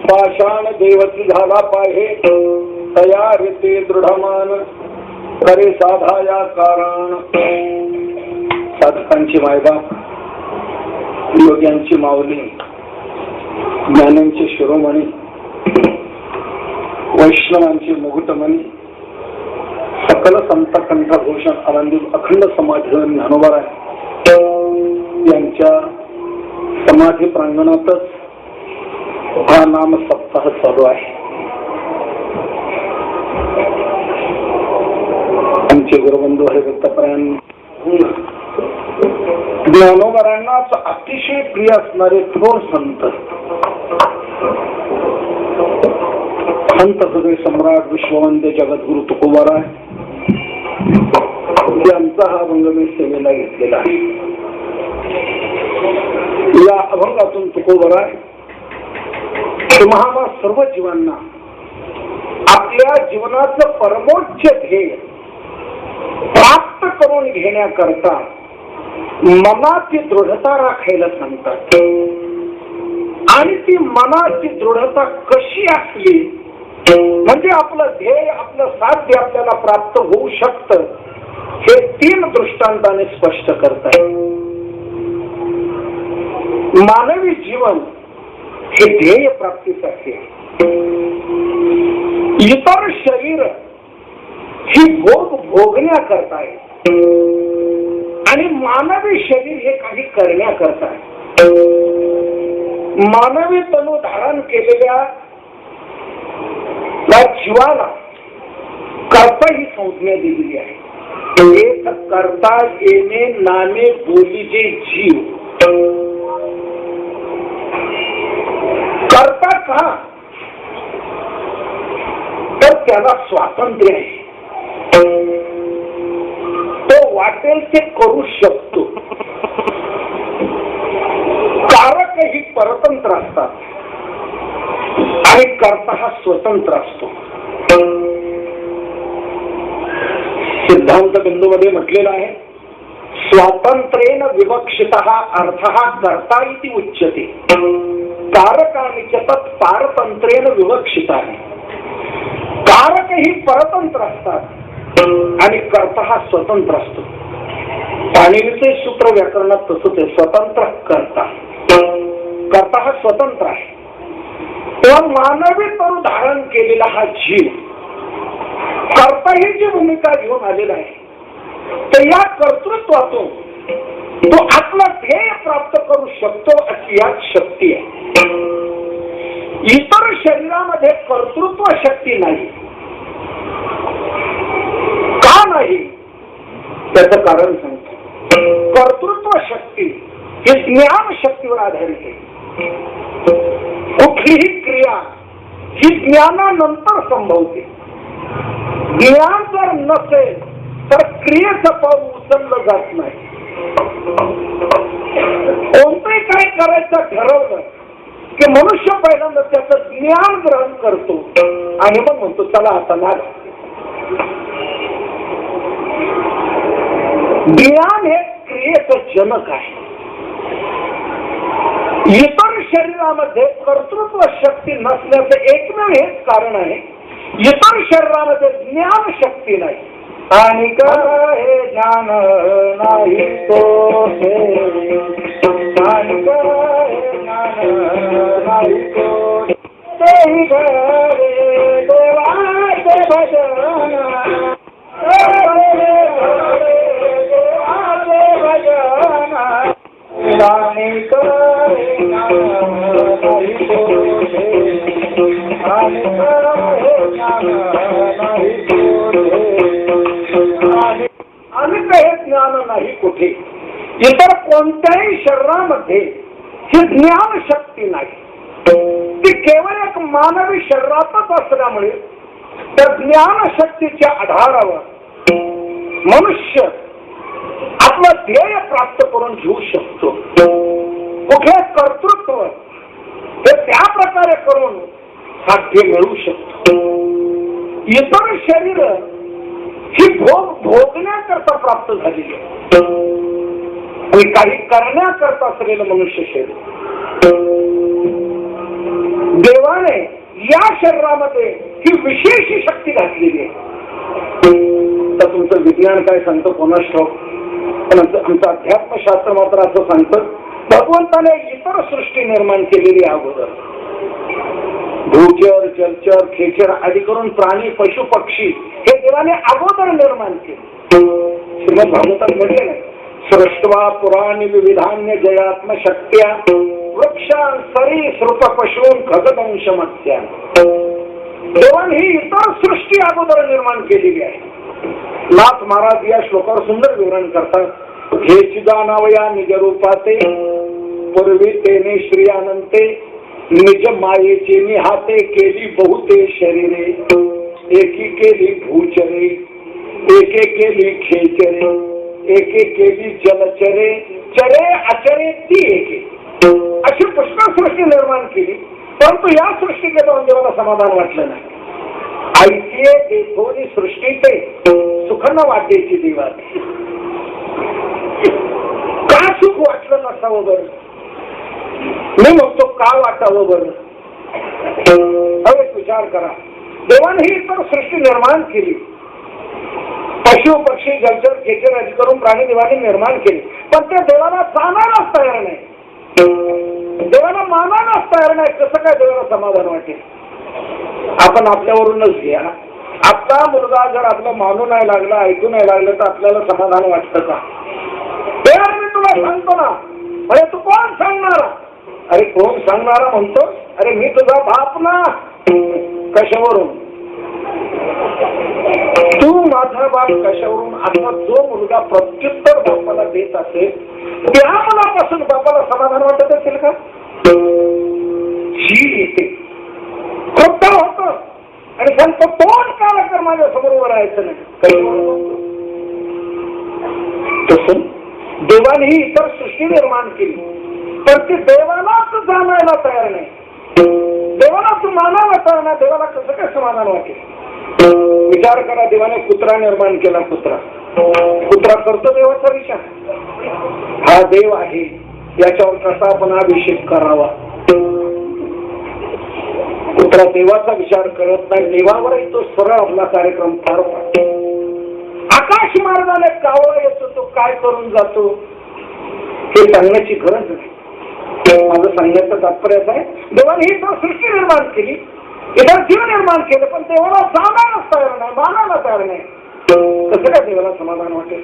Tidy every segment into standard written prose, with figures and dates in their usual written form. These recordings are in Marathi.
पाषाण देवती झाला पाहे तयार ते दृढमान करे साधा या कारण. साधकांची मायबाप, योग्यांची माऊली, ज्ञानांचे शिरोमणी, वैष्णवांची मुकुटमणी, सकल संत कंठभूषण आनंदी अखंड समाधी ज्ञानोबा यांच्या समाधी प्रांगणातच हा नाम सप्ताह चालू आहे. आमचे गुरुबंधू हरिभक्तपरायण ज्ञानोबरांनाच अतिशय प्रिय असणारे थोर संत हृदय सम्राट विश्ववंद्य जगद्गुरु तुकोबाराय यांचा हा अभंग मी सेवेला घेतलेला आहे. या अभंगातून तुकोबाराय तुम्हाला सर्व जीवांना आपल्या जीवनाचं परमोच्च ध्येय प्राप्त करून घेण्याकरता मनाची दृढता राखायला सांगतात. आणि ती मनाची दृढता कशी असली म्हणजे आपलं ध्येय, आपलं साध्य आपल्याला प्राप्त होऊ शकतं, हे 3 दृष्टांताने स्पष्ट करतात. मानवी जीवन हे ध्येय प्राप्तीसाठी, इतर शरीर ही भोग भोगण्याकरता आहे आणि मानवी शरीर हे काही करण्याकरता आहे. मानवी तनु धारण केलेल्या जीवाला कर्ता ही संज्ञा दिलेली आहे. एक करता येणे नामे बोलीचे जीव. करता का तर त्याला स्वातंत्र्य आहे, तो वाटेल ते करू शकतो. कारक ही परतंत्र असतात आणि कर्ता हा स्वतंत्र असतो. सिद्धांत बिंदूमध्ये म्हटलेला आहे, स्वातंत्र्येन विवक्षितः अर्थः कर्ता इति उच्यते. कारकानि च तत् पारतंत्र्येन विवक्षित आहे. कारक ही परतंत्र असतात आणि कर्ता हा स्वतंत्र असतो. पाणिनीचे सूत्र व्याकरणात तसंच आहे, स्वतंत्र कर्ता. कर्ता हा स्वतंत्र आहे. तेव्हा मानवी तनु धारण केलेला हा जीव कर्ता ही जी भूमिका घेऊन आलेला आहे, तर या कर्तृत्वातून तो आपला ध्येय प्राप्त करू शकतो अशी यात शक्ती आहे. इतर शरीरामध्ये कर्तृत्व शक्ती नाही. का नाही त्याचं कारण सांगतो. कर्तृत्व शक्ती ही ज्ञान शक्तीवर आधारित आहे. कुठलीही क्रिया ही ज्ञानानंतर संभवते. ज्ञान जर नसेल तर क्रियेचं पाऊल उचललं जात नाही. कोणतंही काय करायचं ठरवलं की मनुष्य पहिल्यांदा त्याचं ज्ञान ग्रहण करतो आणि मग म्हणतो चला आता लाग. ज्ञान हे क्रियेचं जनक आहे. इतर शरीरामध्ये कर्तृत्व शक्ती नसण्याचं एकमेव हेच कारण आहे, इतर शरीरामध्ये ज्ञान शक्ती नाही. आणि हे ज्ञान नाही तो हे, आणि हे ज्ञान नाही तो तेही घरे देवाचे भजन, देवाचे भजन. आणि हे ज्ञान नाही तो हे, आणि हे ज्ञान नाही तो हे. आणि हे ज्ञान नाही कुठे. इतर कोणत्याही शरीरामध्ये ही ज्ञान शक्ती नाही. ती केवळ एक मानवी शरीरातच असल्यामुळे त्या ज्ञान शक्तीच्या आधारावर मनुष्य आपलं ध्येय प्राप्त करून घेऊ शकतो. कुठे कर्तृत्व हे त्या प्रकारे करून साध्य मिळू शकतो. इतर शरीर ही भोगण्याकरता प्राप्त झालेली आणि काही करण्याकरता असलेलं मनुष्य शरीर देवाने या शरीरामध्ये ही विशेष शक्ती घातलेली आहे. तर तुमचं विज्ञान काय सांगतं कोणास ठाऊक, पण आमचं अध्यात्मशास्त्र मात्र असं सांगतं भगवंताने इतर सृष्टी निर्माण केलेली अगोदर. भूचर, जलचर, खेचर आदी करून प्राणी, पशु, पक्षी हे देवाने अगोदर निर्माण केले. श्रीमद भागवतात म्हटले नाही, सृष्ट्वा पुराणी विविधान्य जयात्म शक्त्या वृक्षां सरी श्रुत पशून खगदंश मत्स्या. देवाने ही इतर सृष्टी अगोदर निर्माण केलेली आहे. नाथ महाराज या श्लोकावर सुंदर विवरण करतात. हे चिदानावया निज रूपाते पूर्वी तेने श्रियानंते निज मायेचे निहाते केली बहुते शरीरे एकी केली भूचरे एके केली खेचरे एके केली जलचरे चरे अचरे ती एके. अशी पुष्कळ सृष्टी निर्माण केली, परंतु या सृष्टीकडे जाऊन देवाला समाधान वाटलं नाही. ऐतिये देखोनी सृष्टी ते सुख न वाटेची देवा. का सुख वाटलं नसावं बरं? मी म्हणतो का वाटावं बरं? हवे विचार करा. देवाने ही तर सृष्टी निर्माण केली, पशु पक्षी जलचर खेचर आदी करून प्राणी देवाने निर्माण केले, पण त्या देवाला जाणारच तयार नाही, देवाला मानायलाच तयार नाही. कसं काय देवाला समाधान वाटेल? आपण आपल्यावरूनच घ्या. आपला मुलगा जर आपलं मानू नाही लागला, ऐकू नाही लागलं तर आपल्याला समाधान वाटतं का? देवा मी तुला सांगतो ना, अरे तू कोण सांगणारा? अरे कोण सांगणारा म्हणतो? अरे मी तुझा बाप ना. कशावरून? तू माझा बाप कशावरून? आता जो मुलगा प्रत्युत्तर बापाला देत असेल त्या मुलापासून बापाला समाधान वाटत असेल का? ही येते खोट होत आणि सांगतो तोंड काला कर माझ्या समोर उभं राहायचं नाही. तसं देवाने ही इतर सृष्टी निर्माण केली, पण ती देवालाच जाणायला तयार नाही, देवालाच मानायला तयार नाही. देवाला कसं काय समाधान वाटेल? विचार करा. देवाने कुत्रा निर्माण केला. कुत्रा करतो देवाचा विचार. हा देव आहे, याच्यावर कसा आपण अभिषेक करावा? कुत्रा देवाचा विचार करत नाही, देवावरही तो सरळ आपला कार्यक्रम पार पाडतो. आकाश मार्गाने कावळा येतो, तो काय करून जातो हे सांगण्याची गरज नाही. माझं सांगण्याचं तात्पर्य आहे, देवाने ही तर सृष्टी निर्माण केली, इतर जीव निर्माण केले, पण देवाला जाणायलाच तयार नाही, मानायला तयार नाही. कसं काय देवाला समाधान वाटेल?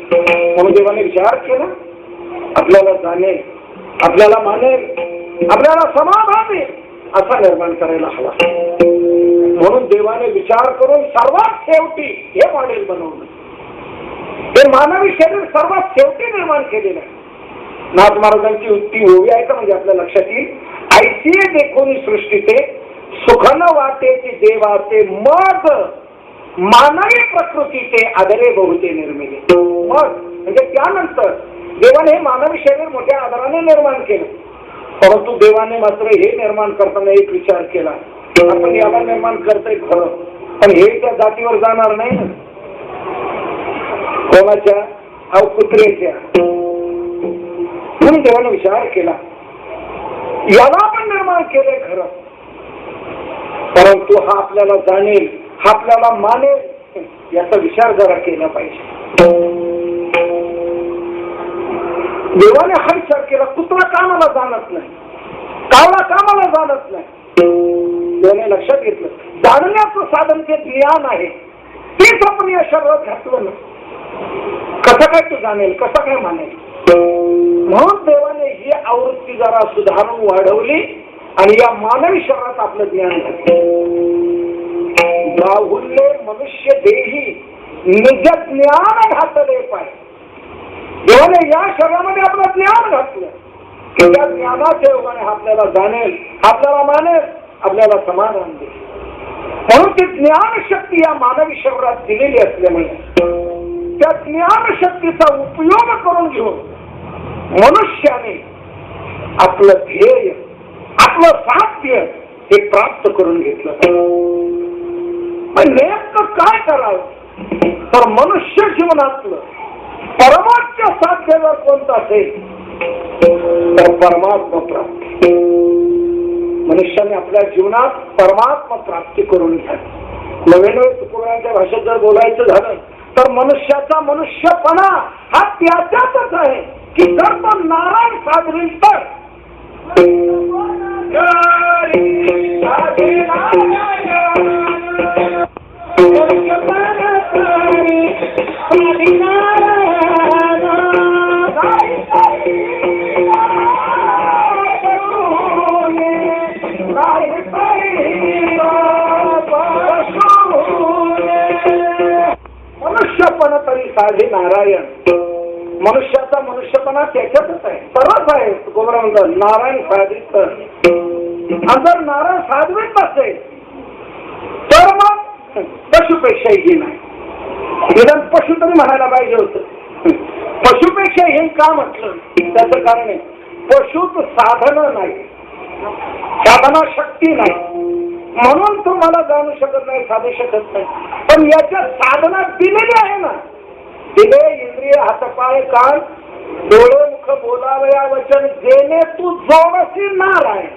म्हणून देवाने विचार केला, आपल्याला जाणेल, आपल्याला मानेल, आपल्याला समाधान देईल असा निर्माण करायला हवा. म्हणून देवाने विचार करून सर्वात शेवटी हे मॉडेल बनवलं. ते मानवी शरीर सर्वात शेवटी निर्माण केलेलं आहे. नाथ महाराजांची युक्ती होवी आहे का? म्हणजे आपल्या लक्षात येईल. ऐतिये देखोनी सृष्टी ते सुख न वाटेची देवाचे मग मानवी प्रकृती ते आदरे बहुते निर्मिले. मग म्हणजे त्यानंतर देवाने हे मानवी शरीर मोठ्या आदराने निर्माण केलं, परंतु देवाने मात्र हे निर्माण करताना एक विचार केला, आपण याला निर्माण करतोय खरं, पण हे त्या जातीवर जाणार नाही ना. कोणाच्या? कुत्र्याच्या. म्हणून देवाने विचार केला, याला पण निर्माण केलंय खरं, परंतु हा आपल्याला जाणेल, हा आपल्याला मानेल याचा विचार जरा केला पाहिजे. देवाने हा विचार केला. कुत्रा कामाला जाणत नाही, कावळा कामाला जाणत नाही. देवाने लक्षात घेतलं, जाणण्याचं साधन जे ज्ञान आहे तेच आपण या शरीरात घातलं ना. कसं काय तू जाणेल, कसं काय मानेल? म्हणून देवाने ही आवृत्ती जरा सुधारून वाढवली आणि या मानवी शरीरात आपलं ज्ञान घातलं. बाहुल्य मनुष्य देही निज ज्ञान घातले पाय. देवाने या शरीरामध्ये आपलं ज्ञान घातलं की त्या ज्ञानाच्या योगाने आपल्याला जाणेल, आपल्याला मानेल, आपल्याला समाधान देईल. म्हणून ती ज्ञानशक्ती या मानवी शरीरात दिलेली असल्यामुळे त्या ज्ञानशक्तीचा उपयोग करून घेऊन मनुष्याने आपलं ध्येय, आपलं साध्य हे प्राप्त करून घेतलं. नेमकं काय करावं? तर मनुष्य जीवनातलं परमोच्च साध्य जर कोणतं असेल तर परमात्मा प्राप्ती. मनुष्याने आपल्या जीवनात परमात्मा प्राप्ती करून घ्या. नवे नवे तुकोबांच्या भाषेत जर बोलायचं झालं तर मनुष्याचा मनुष्यपणा हा त्याच्यातच आहे की जर तो नारायण साधवेल तर मनुष्यपणा तरी साधे नारायण. मनुष्याचा मनुष्यपणा त्याच्यातच आहे, सरस आहे. गोबरा म्हणतात नारायण साधित. जर नारायण साधवीत नसेल तर मग पशुपेक्षाही नाही. निदान पशु तरी म्हणायला पाहिजे होतं. पशुपेक्षा हे का म्हटलं त्याचं कारण आहे पशुत साधन नाही, साधना शक्ती नाही म्हणून तुम्हाला जाणू शकत नाही, साधू शकत नाही. पण याच्या साधना दिलेली आहे ना. दिले इंद्रिय हातपाय कान डोळे मुख बोलावया वचन जेणे तू जोडशी नारायण,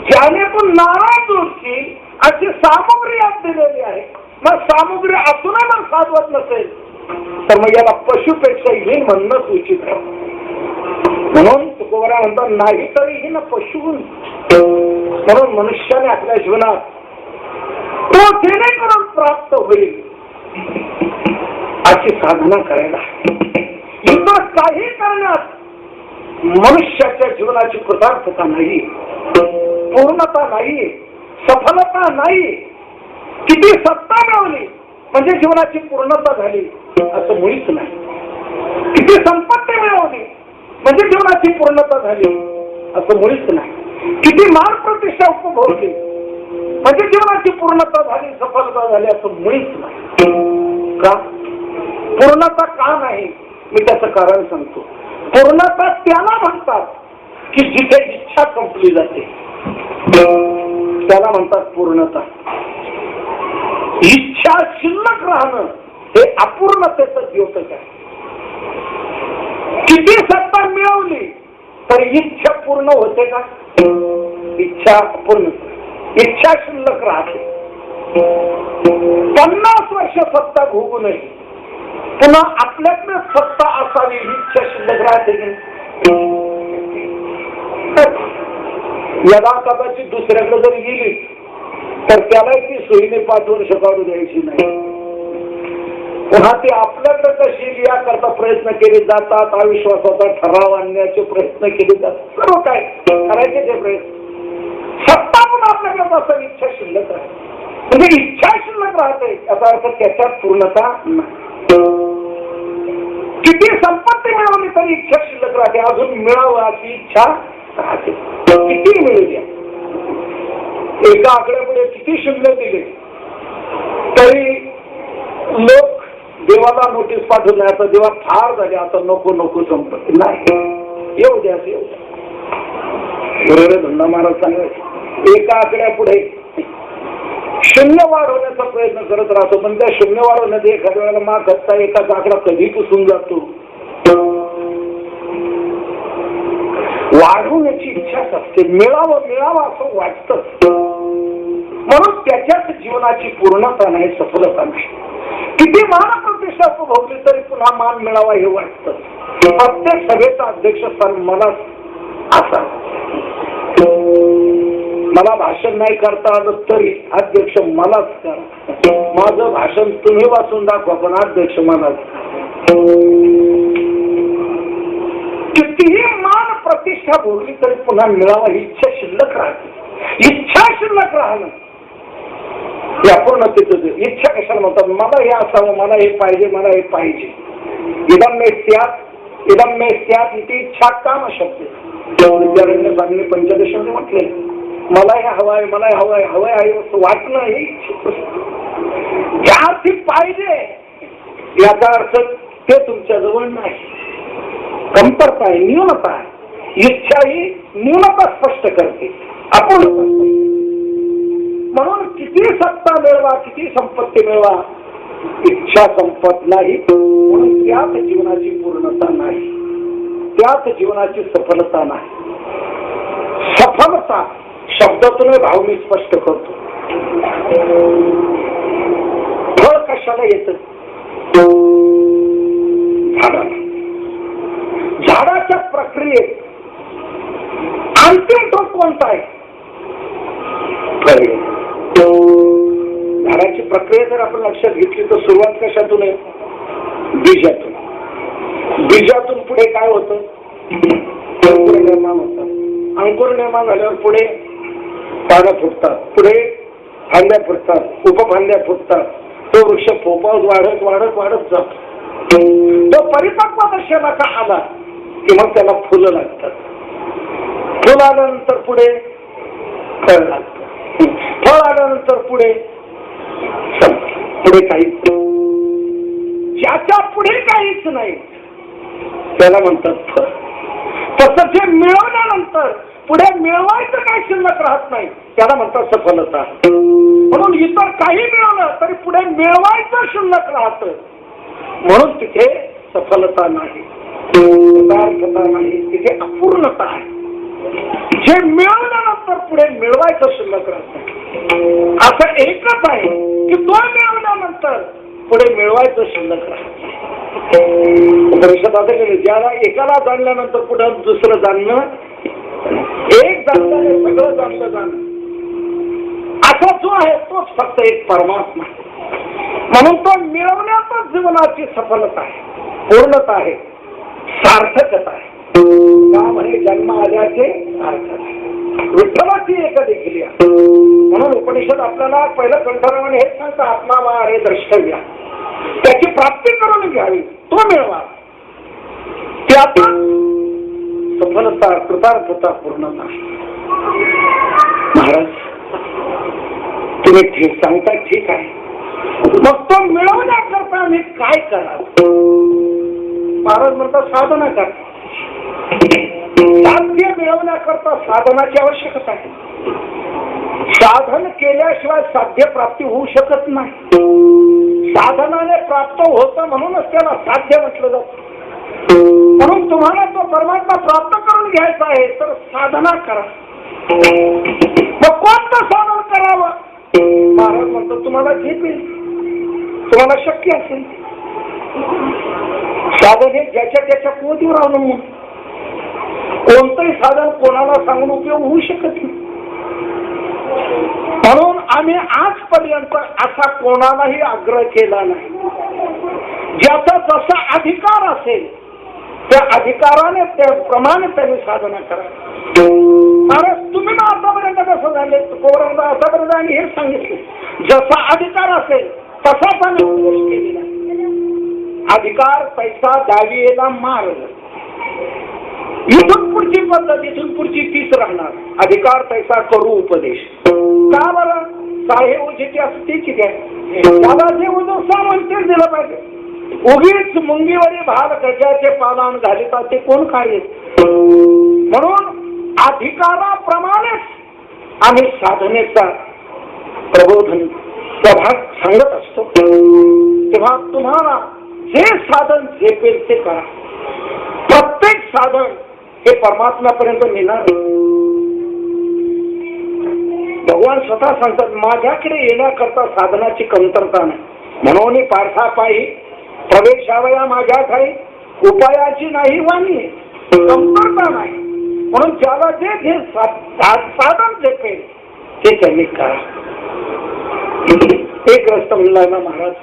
ज्याने तू नारायण जोडशील अशी सामुग्री यात दिलेली आहे. मग सामुग्री असूनही मग साधवत नसेल तर मग याला पशुपेक्षा हीन म्हणणंच उचित आहे. म्हणून तुकोबरा म्हणतात नाही तरीही ना पशु. म्हणून मनुष्याने आपल्या जीवनात तो जेणेकरून प्राप्त होईल अशी साधना करायला. इतर काही करण्यात मनुष्याच्या जीवनाची कृतार्थता नाही, पूर्णता नाही, सफलता नाही. किती सत्ता मिळवली म्हणजे जीवनाची पूर्णता झाली असं मुळीच नाही. किती संपत्ती मिळवली म्हणजे जीवनाची पूर्णता झाली असं मुळीच नाही. किती मान प्रतिष्ठा उपभोगली म्हणजे जीवनाची पूर्णता झाली, सफलता झाली असं मुळीच नाही. का पूर्णता का नाही मी त्याचं कारण सांगतो. पूर्णता त्याला म्हणतात की जिथे इच्छा संपली जाते त्याला म्हणतात पूर्णता. इच्छा शिल्लक राहणं हे अपूर्णतेचं द्योतक आहे. किती सत्ता मिळवली तरी इच्छा पूर्ण होते का? इच्छा पूर्ण, इच्छा शिल्लक राहते. 50 वर्ष सत्ता भोगू नये पुन्हा आपल्याकडे सत्ता असावी ही इच्छा शिल्लक राहते की यदा कदाचित दुसऱ्याकडे जर गेली तर त्याला ती सोयीने 5 वर्ष काढू द्यायची नाही. पुन्हा ते आपल्याकडे कशी याकरता प्रयत्न केले जातात, अविश्वासाचा ठराव आणण्याचे प्रयत्न केले जातात. सर्व काय करायचे ते प्रयत्न. सत्ता पण आपल्याकडे असावी इच्छा शिल्लक राहते. म्हणजे इच्छा शिल्लक राहते याचा अर्थ त्याच्यात पूर्णता नाही. किती संपत्ती मिळवली तरी इच्छा शिल्लक राहते, अजून मिळावं अशी इच्छा राहते. किती मिळवली एका आकड्यापुढे किती शून्य दिले तरी लोक देवाला नोटीस पाठवली आता देवा फार झाले आता नको नको संपत्ती नाही येऊ द्या येऊ द्या. बरोबर धंदा महाराज सांगायचे एका आकड्यापुढे शून्य वाढवण्याचा प्रयत्न करत राहतो पण त्या शून्य वाढवण्यात एखाद्या वेळेला माग करता एखादा आकडा कधी पुसून जातो. वाढवण्याची इच्छाच असते, मिळावं मिळावं असं वाटतं म्हणून त्याच्याच जीवनाची पूर्णता नाही, सफलता नाही. किती मान प्रतिष्ठा भोगली तरी पुन्हा मान मिळावा हे वाटतं. प्रत्येक सभेचा अध्यक्ष स्थान मला असा. मला भाषण नाही करता आलं तरी अध्यक्ष मलाच करा. माझं भाषण तुम्ही वाचून दाखवा पण अध्यक्ष मलाच. कितीही मान प्रतिष्ठा भोगली तरी पुन्हा मिळावा ही इच्छा शिल्लक राहते. इच्छा शिल्लक राहणं या पूर्णतेचं. इच्छा कशाला म्हणतात? मला हे असावं, मला हे पाहिजे, मला हे पाहिजे. इदम मे स्यात् इथे इच्छा काम शब्द विद्यार्थ्यांनी सांगणे 15 मध्ये म्हटले. मला हे हवाय, मला हे हवाय, हवंय आहे असं वाटणं हे ज्या ती पाहिजे याचा अर्थ ते तुमच्या जवळ नाही. कमतरता आहे, न्यूनता आहे. इच्छा ही न्यूनता स्पष्ट करते, अपूर्णता. म्हणून किती सत्ता मिळवा, किती संपत्ती मिळवा, इच्छा संपत नाही. म्हणून त्यात जीवनाची पूर्णता नाही, त्यात जीवनाची सफलता नाही. सफलता शब्दातून भाव मी स्पष्ट करतो. फळ कशाला येतं? झाडाच्या प्रक्रियेत अंतिम तो कोणता आहे? झाडाची प्रक्रिया जर आपण लक्षात घेतली तर सुरुवात कशातून आहे? बीजातून. बीजातून पुढे काय होतं? अंकुर निर्माण होतात. अंकुर निर्माण झाल्यावर पुढे पानं फुटतात, पुढे फांद्या फुटतात, उपफांद्या फुटतात. तो वृक्ष फोपावत वाढत वाढत वाढत जातो. तो परिपक्व दशेला का आला की मग त्याला फुलं लागतात. फुल आल्यानंतर पुढे फळ लागतं. फळ आल्यानंतर पुढे पुढे काहीच, ज्याच्या पुढे काहीच नाही त्याला म्हणतात फळ. तसं जे मिळवल्यानंतर पुढे मिळवायचं काही शिल्लक राहत नाही त्याला म्हणतात सफलता. म्हणून इतर काही मिळवलं तरी पुढे मिळवायचं शिल्लक राहत, म्हणून तिथे सफलता नाही, पदार्थता नाही, तिथे अपूर्णता आहे. जे मिळवल्यानंतर पुढे मिळवायचं शिल्लक राहत असं एकच आहे की तो मिळवल्यानंतर पुढे मिळवायचं शिल्लक राहत. उपनिषदात ज्याला एकाला जाणल्यानंतर पुढे दुसरं जाणणं, एक जाणल्याने सगळं जाणलं जाणं, असा जो आहे तोच फक्त एक परमात्मा. म्हणून तो मिळवण्यातच जीवनाची सफलता आहे, पूर्णता आहे, सार्थकता आहे. त्यामध्ये जन्म आल्याचे सार्थक आहे. विठ्ठलाची एक देखील आहे. म्हणून उपनिषद आपल्याला पहिलं कंठरावाने हेच सांगतं, आत्मा वा हे द्रष्टव्य, त्याची प्राप्ती करून घ्यावी, तो मिळवा. त्यात सफलता, कृतार्थता, पूर्णता. महाराज तुम्ही ठीक सांगता, ठीक आहे, मग तो मिळवण्याकरता मी काय करावं? महाराज म्हणतात साधना करा. साध्य मिळवण्याकरता साधनाची आवश्यकता आहे. साधन केल्याशिवाय साध्य प्राप्ती होऊ शकत नाही. साधनाने प्राप्त होतं म्हणूनच त्याला साध्य म्हटलं जातं. म्हणून तुम्हाला तो परमात्मा प्राप्त करून घ्यायचा आहे तर साधना करा. मग कोणतं साधन करावं? महाराज म्हणतो तुम्हाला झेपेल, तुम्हाला शक्य असेल. साधन हे ज्याच्या त्याच्या कुवतीवर अवलंबून. कोणतंही साधन कोणाला सांगून उपयोग होऊ शकत नाही. म्हणून आम्ही आजपर्यंत असा कोणालाही आग्रह केला नाही. ज्याचा जसा अधिकार असेल त्या अधिकाराने त्याप्रमाणे त्यांनी साधना करा. महाराज तुम्ही ना आतापर्यंत कसं झाले, कोरोना आतापर्यंत आम्ही हेच सांगितले, जसा अधिकार असेल तसाच आम्ही उपदेश केलेला. अधिकार पैसा दावियेला मार्ग, इथून पुढची पद्धत, इथून पुढची तीच राहणार. अधिकार पैसा करू उपदेश. का बरं? साहे ओझेची असते की काय, त्याला जे ओझं सामान तेच दिलं पाहिजे. उगीच मुंगीवरी भाग गजाचे पालन घालिता ते कोण कार्य? म्हणून अधिकाराप्रमाणेच आम्ही साधनेचा प्रबोधन प्रभाग सांगत असतो. तेव्हा तुम्हाला जे साधन झेपेल ते करा. प्रत्येक साधन हे परमात्म्यापर्यंत नेणार. भगवान स्वतः सांगतात माझ्याकडे येण्याकरता साधनाची कमतरता नाही. म्हणून पार्थापायी प्रवेशावया माझ्या ठाई, उपायाची नाही वाणी, कमतरता नाही. म्हणून ज्याला जे जे साधन झेपेल ते त्यांनी करा. एक ग्रस्त म्हणला ना महाराज,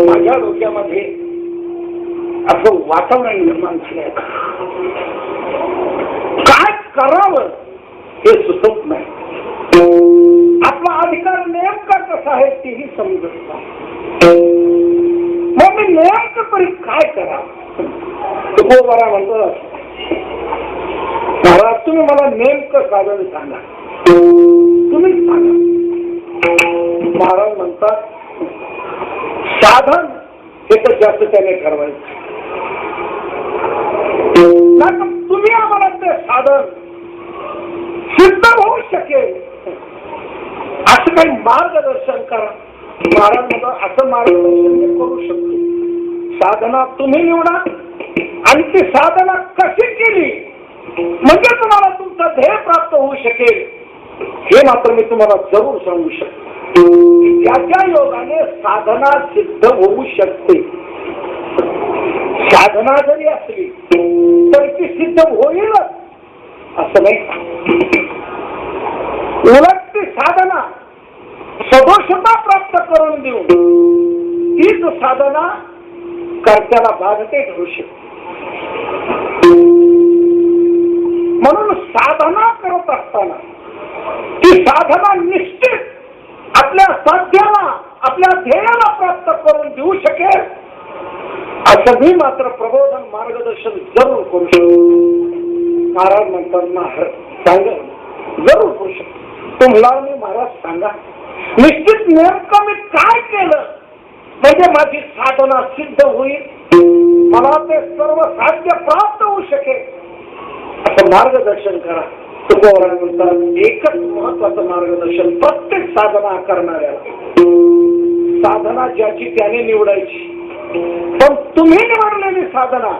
माझ्या डोक्यामध्ये असं वातावरण निर्माण झालंय, काय करावं हे सुचत नाही. आपला अधिकार नेमका कसा आहे तेही समजत नाही. मग मी नेमकं तरी काय करावं? तो बरा म्हणतो महाराज तुम्ही मला नेमकं साधन सांगा, तुम्ही सांगा. महाराज म्हणतात साधन हे तर जास्त त्याने ठरवायचं. तुम्ही आम्हाला ते साधन सिद्ध होऊ शकेल असं काही मार्गदर्शन करा. महाराज म्हणतात असं मार्गदर्शन मी करू शकतो. साधना तुम्ही निवडा आणि ती साधना कशी केली म्हणजे तुम्हाला तुमचं तुमचं ध्येय प्राप्त होऊ शकेल हे मात्र मी तुम्हाला जरूर सांगू शकतो. त्याच्या योगाने साधना सिद्ध होऊ शकते. साधना जरी असली तर ती सिद्ध होईलच असं नाही. उलट ती साधना सदोषता प्राप्त करून देऊन तीच साधना कर्त्याला बाधते ठरू शकते. म्हणून साधना करत असताना ती साधना निश्चित आपल्या साध्याला आपल्या ध्येयाला प्राप्त करून देऊ शकेल असं मी मात्र प्रबोधन मार्गदर्शन जरूर करू शकतो. महाराज म्हणतात सांगा जरूर करू शकतो. तुम्हाला मी महाराज सांगा निश्चित नेमकं मी काय केलं म्हणजे माझी साधना सिद्ध होईल, मला ते सर्व साध्य प्राप्त होऊ शकेल असं मार्गदर्शन करा. तुकोबाराय म्हणतात एकच महत्वाचं मार्गदर्शन प्रत्येक साधना करणाऱ्याला. साधना ज्याची त्याने निवडायची, पण तुम्ही निवडलेली साधना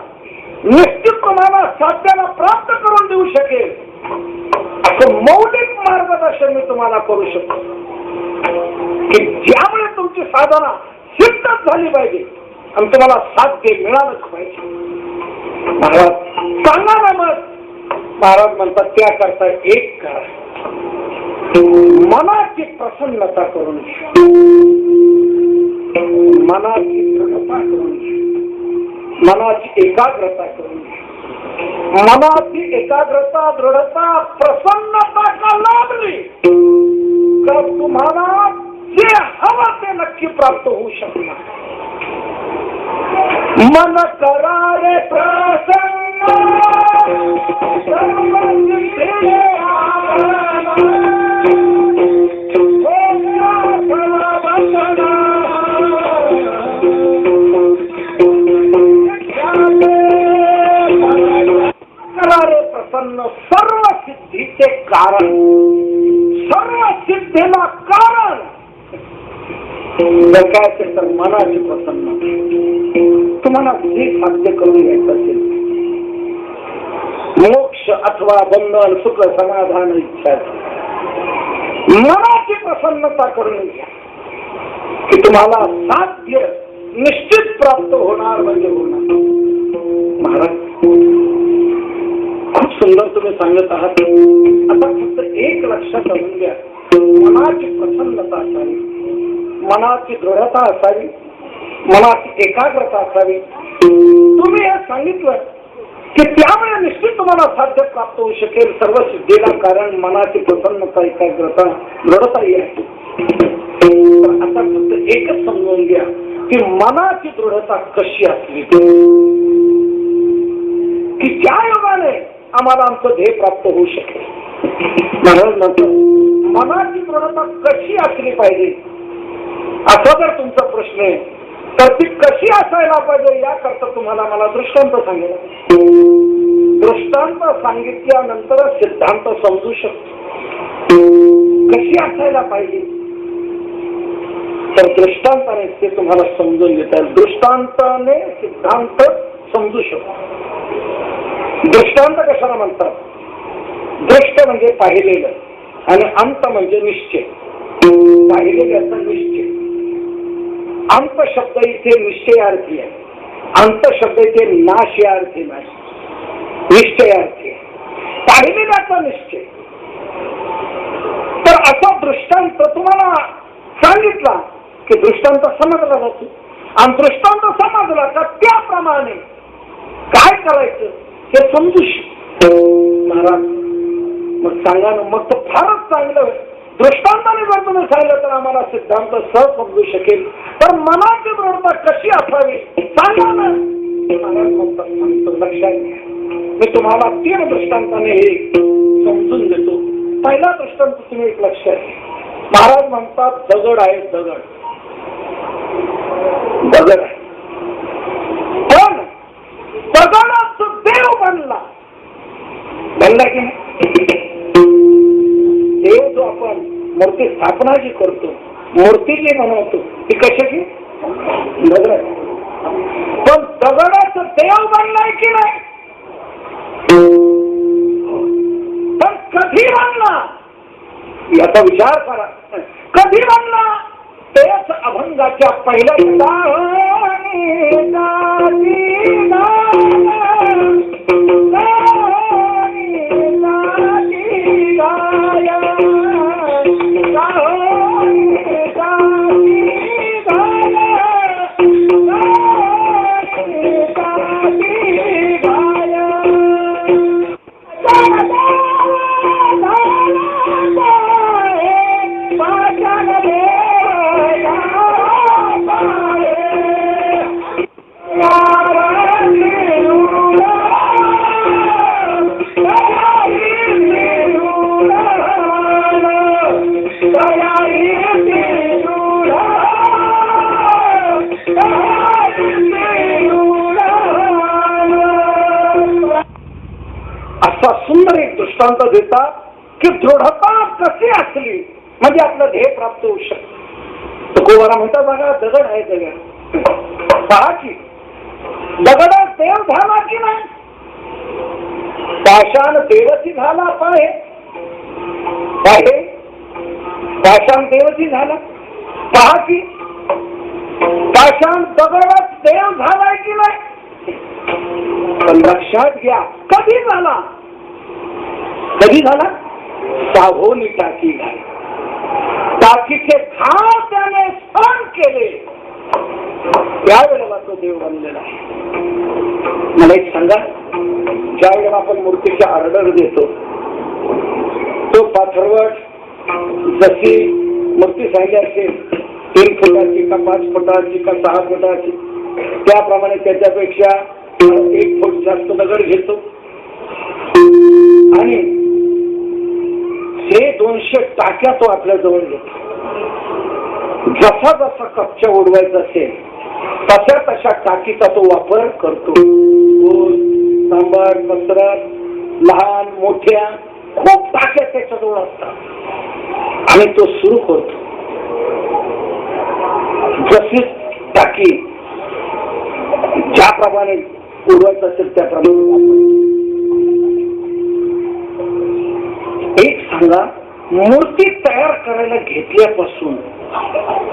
निश्चित तुम्हाला साध्याला प्राप्त करून देऊ शकेल असं मौलिक मार्गदर्शन मी तुम्हाला करू शकतो की ज्यामुळे तुमची साधना सिद्धच झाली पाहिजे आणि तुम्हाला साध्य मिळालंच पाहिजे. महाराज सांगा ना मग. महाराज म्हणतात त्याकरता एक करा, मनाची प्रसन्नता करून घ्या, मनाची दृढता करून घ्या, मनाची एकाग्रता करून घ्या. मनाची एकाग्रता दृढता प्रसन्नता का लाभली तर तुम्हाला जे हवं ते नक्की प्राप्त होऊ शकणार. मन करारे प्रसन्न प्रसन्न सर्व सिद्धीचे कारण, सर्व सिद्धीला कारण जर काय असेल तर मनाची प्रसन्न. तुम्हाला जे साध्य करून घ्यायचं असेल, मोक्ष अथवा बंधन सुख समाधान इच्छा, मनाची प्रसन्नता करून घ्या की तुम्हाला साध्य निश्चित प्राप्त होणार म्हणजे होणार. महाराज खूप सुंदर तुम्ही सांगत आहात. आता फक्त एक लक्षात आणून घ्या, मनाची प्रसन्नता असावी, मनाची दृढता असावी, मनाची एकाग्रता असावी. तुम्ही हे सांगितलं की त्यामुळे निश्चित तुम्हाला साध्य प्राप्त होऊ शकेल सर्व सिद्धीला कारण मनाची प्रसन्नता एकाग्रता दृढता ही आहे. आता फक्त एकच समजून घ्या की मनाची दृढता कशी असली की ज्या योगाने आम्हाला आमचं ध्येय प्राप्त होऊ शकेल. मनाची दृढता कशी असली पाहिजे असा जर तुमचा प्रश्न आहे तर ती कशी असायला पाहिजे याकरता तुम्हाला मला दृष्टांत सांगेल. दृष्टांत सांगितल्यानंतर सिद्धांत समजू शकतो. कशी असायला पाहिजे तर दृष्टांताने ते तुम्हाला समजून घेता येईल. दृष्टांताने सिद्धांत समजू शकतो. दृष्टांत कशाला म्हणतात? दृष्ट म्हणजे पाहिलेलं आणि अंत म्हणजे निश्चय. पाहिलेल्याचा निश्चय. अंत शब्द इथे निश्चयार्थी आहे, अंत शब्द इथे नाशयार्थी नाही, निश्चयार्थी आहे. पाहिलेल्याचा निश्चय. तर असा दृष्टांत तुम्हाला सांगितला की दृष्टांत समजला जातो आणि दृष्टांत समजला का त्याप्रमाणे काय करायचं हे समजू शकतो. महाराज मग सांगा ना, मग तर फारच चांगलं. दृष्टांताने जर तुम्ही सांगितलं तर आम्हाला सिद्धांत सहज समजू शकेल. तर मनाची दृढता कशी असावी सांगा ना. सांगतो लक्षात घ्या. मी तुम्हाला 3 दृष्टांताने हे समजून देतो. पहिला दृष्टांत तुम्ही एक लक्षात घ्या. महाराज म्हणतात दगड आहे, दगड दगड आहे, पण दगडाच देव बनला. बनला की देव जो आपण मूर्ती स्थापना जी करतो, मूर्ती जी बनवतो ती कशाची? दगड. पण दगडाच देव बनलाय की नाही? पण कधी बनला याचा विचार करा. कधी बनला? तेच अभंगाच्या पहिल्या असा सुंदर एक दृष्टांत देतात की दृढता कशी असली म्हणजे आपलं ध्येय प्राप्त होऊ शकतं. तुकोबारा म्हणतात बघा, दगड आहे दगड, पहा की दगडात देव झाला की नाही? पाषाण देवची झाला पाहे, पाषाण देवची झाला, पहा की पाषाण दगडात देव झालाय की नाही? पण लक्षात घ्या, कधी झाला? कधी झाला? साहोनी टाकी झाली. टाकीचे घाव त्याने सहन केले, त्यावेळेला तो देव बनलेला आहे. मला एक सांगा, ज्यावेळेला आपण मूर्तीची ऑर्डर देतो, तो पाथरवट जशी मूर्ती सांगितली असेल 3 फुटाची का 5 फुटाची का 6 फुटाची, त्याप्रमाणे त्याच्यापेक्षा 1 फूट जास्त दगड घेतो आणि हे 200 टाक्या तो आपल्या जवळ घेतो. जसा जसा कपच्या उडवायचा असेल तशा तशा टाकीचा तो वापर करतो. सांबार, कसरत, लहान मोठ्या खूप टाक्या त्याच्याजवळ असतात आणि तो सुरू करतो. जशी टाकी ज्याप्रमाणे उडवायचं असेल त्याप्रमाणे. एक सांगा, मूर्ती तयार करायला घेतल्यापासून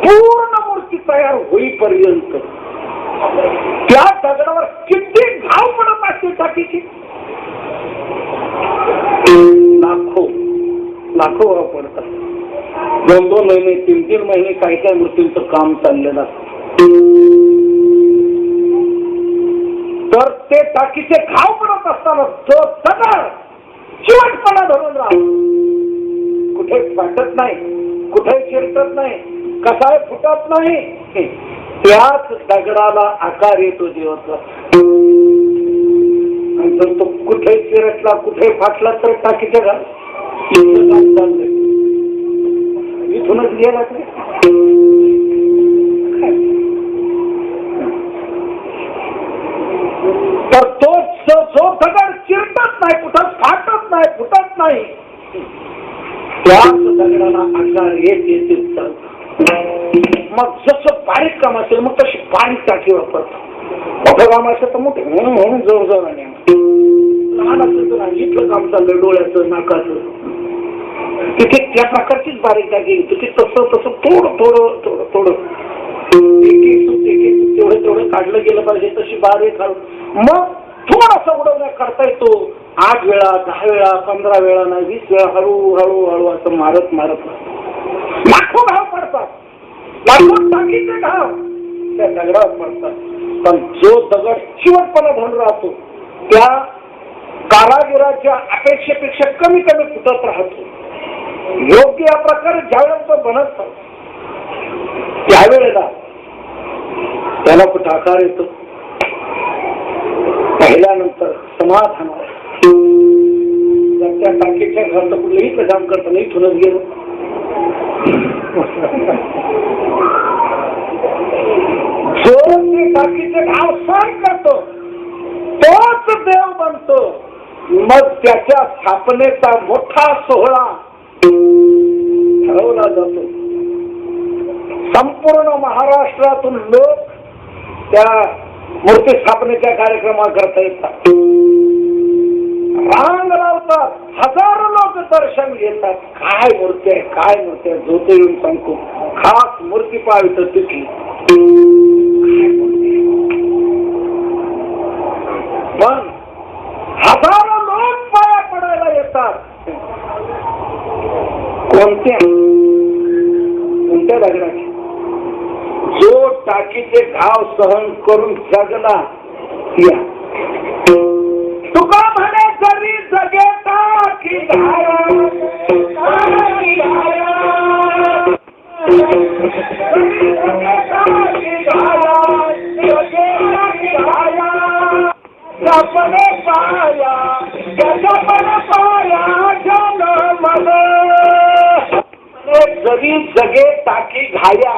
पूर्ण मूर्ती तयार होईपर्यंत त्या दगडावर किती घाव पडत असते टाकीची? लाखो लाखो घाव पडतात. 2-2 महिने 3-3 महिने काही काही मूर्तींचं काम चाललेलं असतं, तर ते टाकीचे घाव पडत असताना तो दगड चिवटपणा धरून राहतो. कुठे फाटत नाही, कुठे चिरतत नाही, कसाय फुटत नाही. त्याच दगडाला आकार येतो देवाचा. जर तो कुठे चिरटला, कुठे फाटला तर टाकीच्या घाल चाललंय, इथूनच गेला. तर तो जो दगड चिरतत नाही, कुठं फाटत नाही, फुटत नाही, त्याच दगडाला आकार येत. मग जसं बारीक काम असेल मग तशी बारीक टाकी वापरतात. मोठं काम असेल तर मोठे म्हणून जोर जोराने, लहान असेल तर इथलं काम चाललं डोळ्याचं, नाकाचं, तिथे त्या प्रकारचीच बारीक टाकी. तिथे तसं तसं थोडं थोडं थोडं थोडं तेवढं तेवढं काढलं गेलं पाहिजे, तशी बारीक मग थोडंसं उडवण्या करता येतो. 8 वेळा, 10 वेळा, 15 वेळा नाही, 20 वेळा हळूहळू हळू असं मारत मारत लाखो घाव पडतात, लाखो टाकीचे घाव त्या दगडावर पडतात. पण जो दगड चिवटपणा धरून राहतो त्या कारागिराच्या अपेक्षेपेक्षा कमी कमी फुटत राहतो. योग्य या प्रकारे ज्यावेळेला तो बनत त्यावेळेला त्याला कुठं आकार येतो. पहिल्यानंतर समाधान, जर त्या टाकीच्या घरात कुठलंही काम करता नाही, इथूनच गेलो. जो ते टाकीचे घाव सहन करतो तोच देव बनतो. मग त्याच्या स्थापनेचा मोठा सोहळा ठरवला जातो. संपूर्ण महाराष्ट्रातून लोक त्या मूर्ती स्थापनेच्या कार्यक्रमाकरता येतात. रांग लावतात. होतात, हजारो लोक दर्शन घेतात. काय मूर्ती आहे, काय मूर्ती आहे, झोते येऊन सांगतो खास मूर्ती पाहावी तिथली. पण हजारो लोक पाया पडायला येतात. कोणत्या दगडाची? जो टाकीचे घाव सहन करून जगला. या तुका म्हणे जरी जगे टाकी सपने पाया जरी जगे टाकी घाया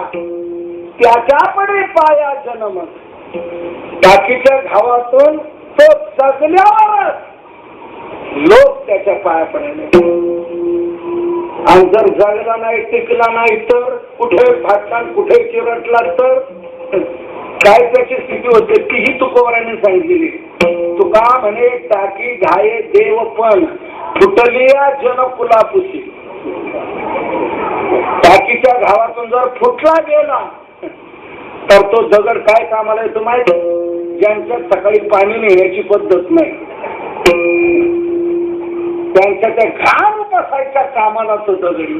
त्याच्याकडे पाया जन्म. टाकीच्या घावातून तो जगल्यावर लोक त्याच्या पाया पडले. आणि जर जगला नाही, टिकला नाही तर कुठे फाटला, कुठे चिरटला तर काय त्याची स्थिती होते तीही तुकोबराने सांगितलेली. तुका म्हणे टाकी घाये देव पण फुटलिया जन कुलापुसी. टाकीच्या घावातून जर फुटला गेला तर तो दगड काय कामाला येतो माहिती? ज्यांच्यात सकाळी पाणी नेण्याची पद्धत नाही त्यांच्या त्या घाम बसायच्या कामाला तो दगड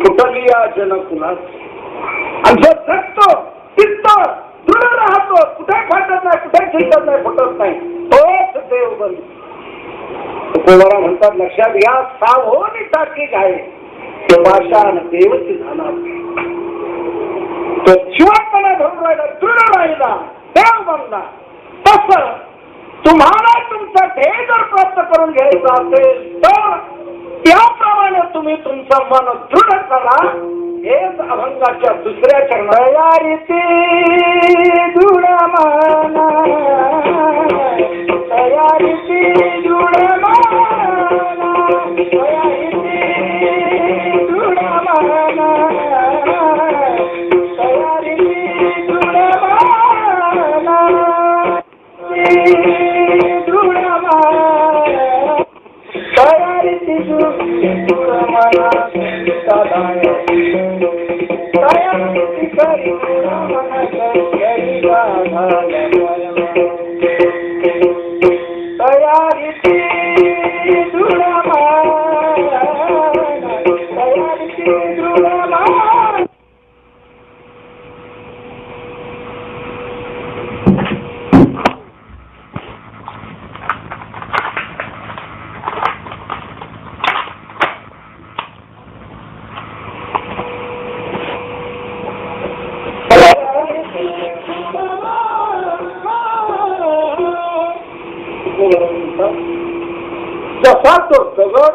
फुटलिया जन कुलास. आणि जो जगतो टिकतो दृढ राहतो, कुठे फाटत नाही, कुठे चिंतत नाही, फुटत नाही, तोच देव बनतो. तुकोबरा म्हणतात लक्षात घ्या, सावोनी टाकी घाये पाषाण देवच झाला. तो जीवनपणा धरून राहिला, दृढ राहिला, देव बनला. तस तुम्हाला तुमचा ध्येय जर प्राप्त करून घ्यायचा असेल तर त्याप्रमाणे तुम्ही तुमचं मन दृढ करा. हेच अभंगाच्या दुसऱ्या चरणारीती दृढ माना, तयारीती दृढ माना, तयारीती दृढ माना, तयारीती दृढ माना, दृढ माना, तयारीती दृढ माना, सदाय तयारीती करी दृढ माना, करी तयारीती दृढ माना, तयारीती दृढ माना. जसा तो दगड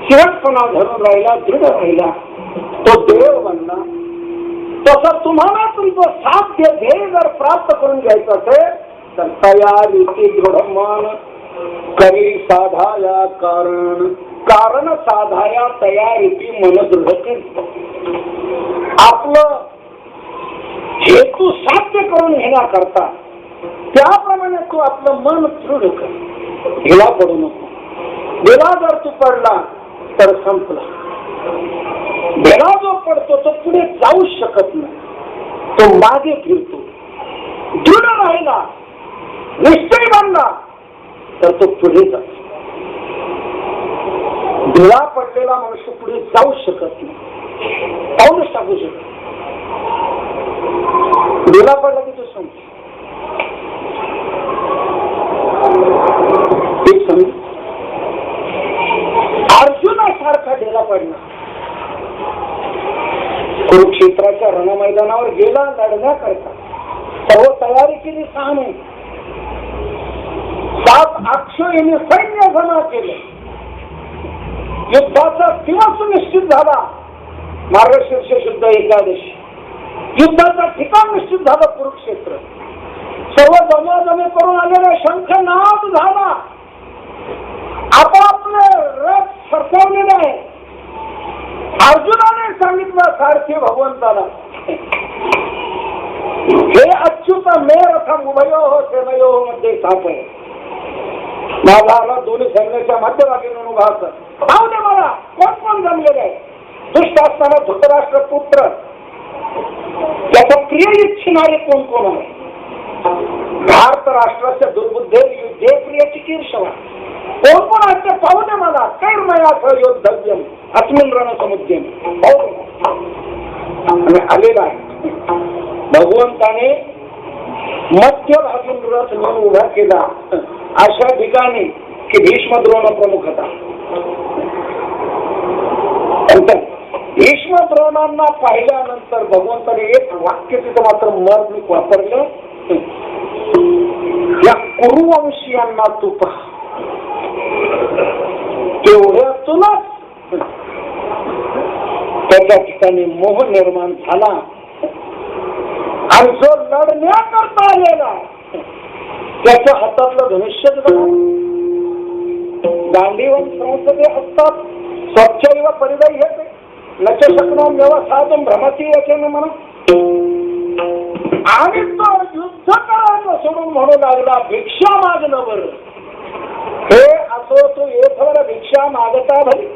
चिरटपणा धरून राहिला, दृढ राहिला, तो देव बनला. तसं तुम्हाला तुमचं साध्य ध्येय जर प्राप्त करून घ्यायचं असेल तर तयारीची दृढमान करी साधाया कारण, कारण साधाया तयारीची मन दृढ करतो. आपलं हेतू साध्य करून घेण्याकरता त्याप्रमाणे तू आपलं मन दृढ कर. ढिला पडू नको. ढिला जर तू पडला तर संपला. ढिला जो पडतो तो पुढे जाऊ शकत नाही, तो मागे फिरतो. दृढ राहिला, निश्चय बनला तर तो पुढे जातो. ढिला पडलेला मनुष्य पुढे जाऊ शकत नाही, पाऊलच टाकू शकत. ढिला पडला की तो संपतो. अर्जुनासारखा ढिला पडला. कुरुक्षेत्राच्या रणमैदानावर गेला लढण्याकरता, सर्व तयारी केली. 6 महिने 7 अक्षयीने सैन्य जमा केले. युद्धाचा दिवस निश्चित झाला, मार्गशीर्ष शुद्ध एकादशी. युद्धाचा ठिकाण निश्चित झालं, कुरुक्षेत्र. सर्व जमाजमी करून आलेला शंखनाद झाला. आपापले रथ सरकवलेले आहे. अर्जुनाने सांगितलं सारथी भगवंताला, हे अच्युत मे रथम उभयो सेनयो मध्ये सापय. माझा आला दोन्ही सैन्याच्या मध्यभागी म्हणून उभा होता. पाहू दे मला कोण कोण जमलेले आहे. दुष्ट असताना धृतराष्ट्र पुत्र, त्याचा प्रिय इच्छिणारे कोण कोण आहे. भारत राष्ट्राच्या दुर्बुद्धे युद्धे प्रिय चिकीर्षवा कोण कोण आहे ते पाहू दे मला. कैर्मयाचं योद्धव्यम अस्मिन् रणसमुद्यम पाहू दे. आणि आलेला आहे. भगवंताने मध्यभागून रथ म्हणून उभा केला अशा ठिकाणी की भीष्म द्रोण प्रमुख होता. भीष्म द्रोणांना पाहिल्यानंतर भगवंताने एक वाक्य तिथं मात्र मर्मिक वापरलं. या कुरुवंशीयांना तू पहा, तेवढ्यातूनच त्याच्या ठिकाणी मोह निर्माण झाला आणि जो लढण्याकरता आलेला त्याच्या हातातलं धनुष्य गांडीवन संसदे असतात. स्वच्छैव परिदह्यते न च शक्नोम्य साधं भ्रमती वचन म्हणा. आणि तो युद्ध करायचं सोडून म्हणू लागला भिक्षा मागणं बरं. हे असो तो येथवर भिक्षा मागता भरी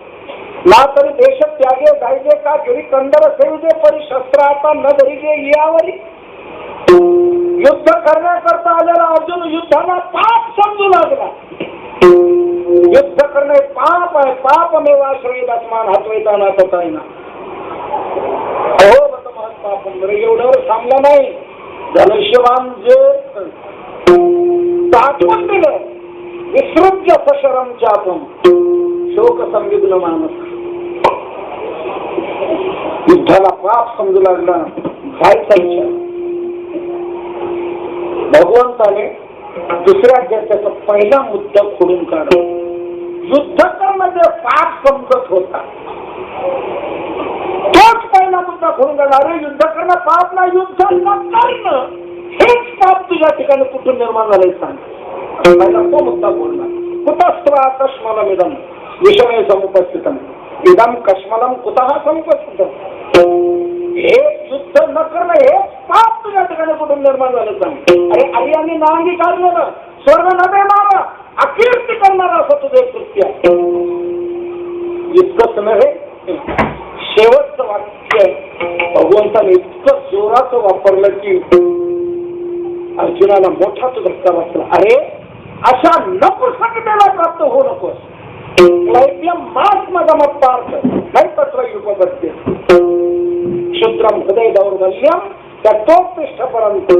ना तरी देश त्यागे जायचे का गिरी कंदर सेविजे परी शस्त्र आता न धरीजे यावरी. युद्ध करण्याकरता आलेला अर्जुन युद्धाला पाप समजू लागला. युद्ध करणे पाप आहे. पाप मेवाश्रयीत आत्मान हातवेताना तथायना हो महत् पापम. एवढ्यावर थांबला नाही. धनुष्यवान जे दाखवून दिलं विसृज्य सशरम चापम शोक संविग्न मानस. युद्धाला पाप समजू लागला. जायचा विचार. भगवंताने दुसऱ्या अध्यायाचा पहिला मुद्दा खोडून काढला. युद्ध करणं जे पाप समजत होता तोच पहिला मुद्दा खोडून काढला. अरे युद्ध करणं पाप ना, युद्ध न करणं हेच पाप तुझ्या ठिकाणी कुठून निर्माण झालंय सांग. पहिला तो मुद्दा बोलला. कुतस्त्वा कश्मलमिदम विषमे समुपस्थितम इदम कश्मलम कुतः समुपस्थितम. हे युद्ध न करणं हे पाप तुझ्या ठिकाणी कुठून निर्माण झालं सांग. अरे आर्यांनी ना अंगीकारलेलं स्वर्ग न देणारा अकीर्ती करणारा असं तुझे कृत्य. इतकंच नव्हे, शेवटचं वाक्य भगवंताने इतकं जोराचं वापरलं की अर्जुनाला मोठा तो धक्का बसला. अरे अशा नपुसकतेला प्राप्त होऊ नकोस. मास मदमपार्थ नाही तत्र उपपत्ते क्षुद्रम हृदय दौर्बल्यम तत्वोत्तिष्ठपर्यंत.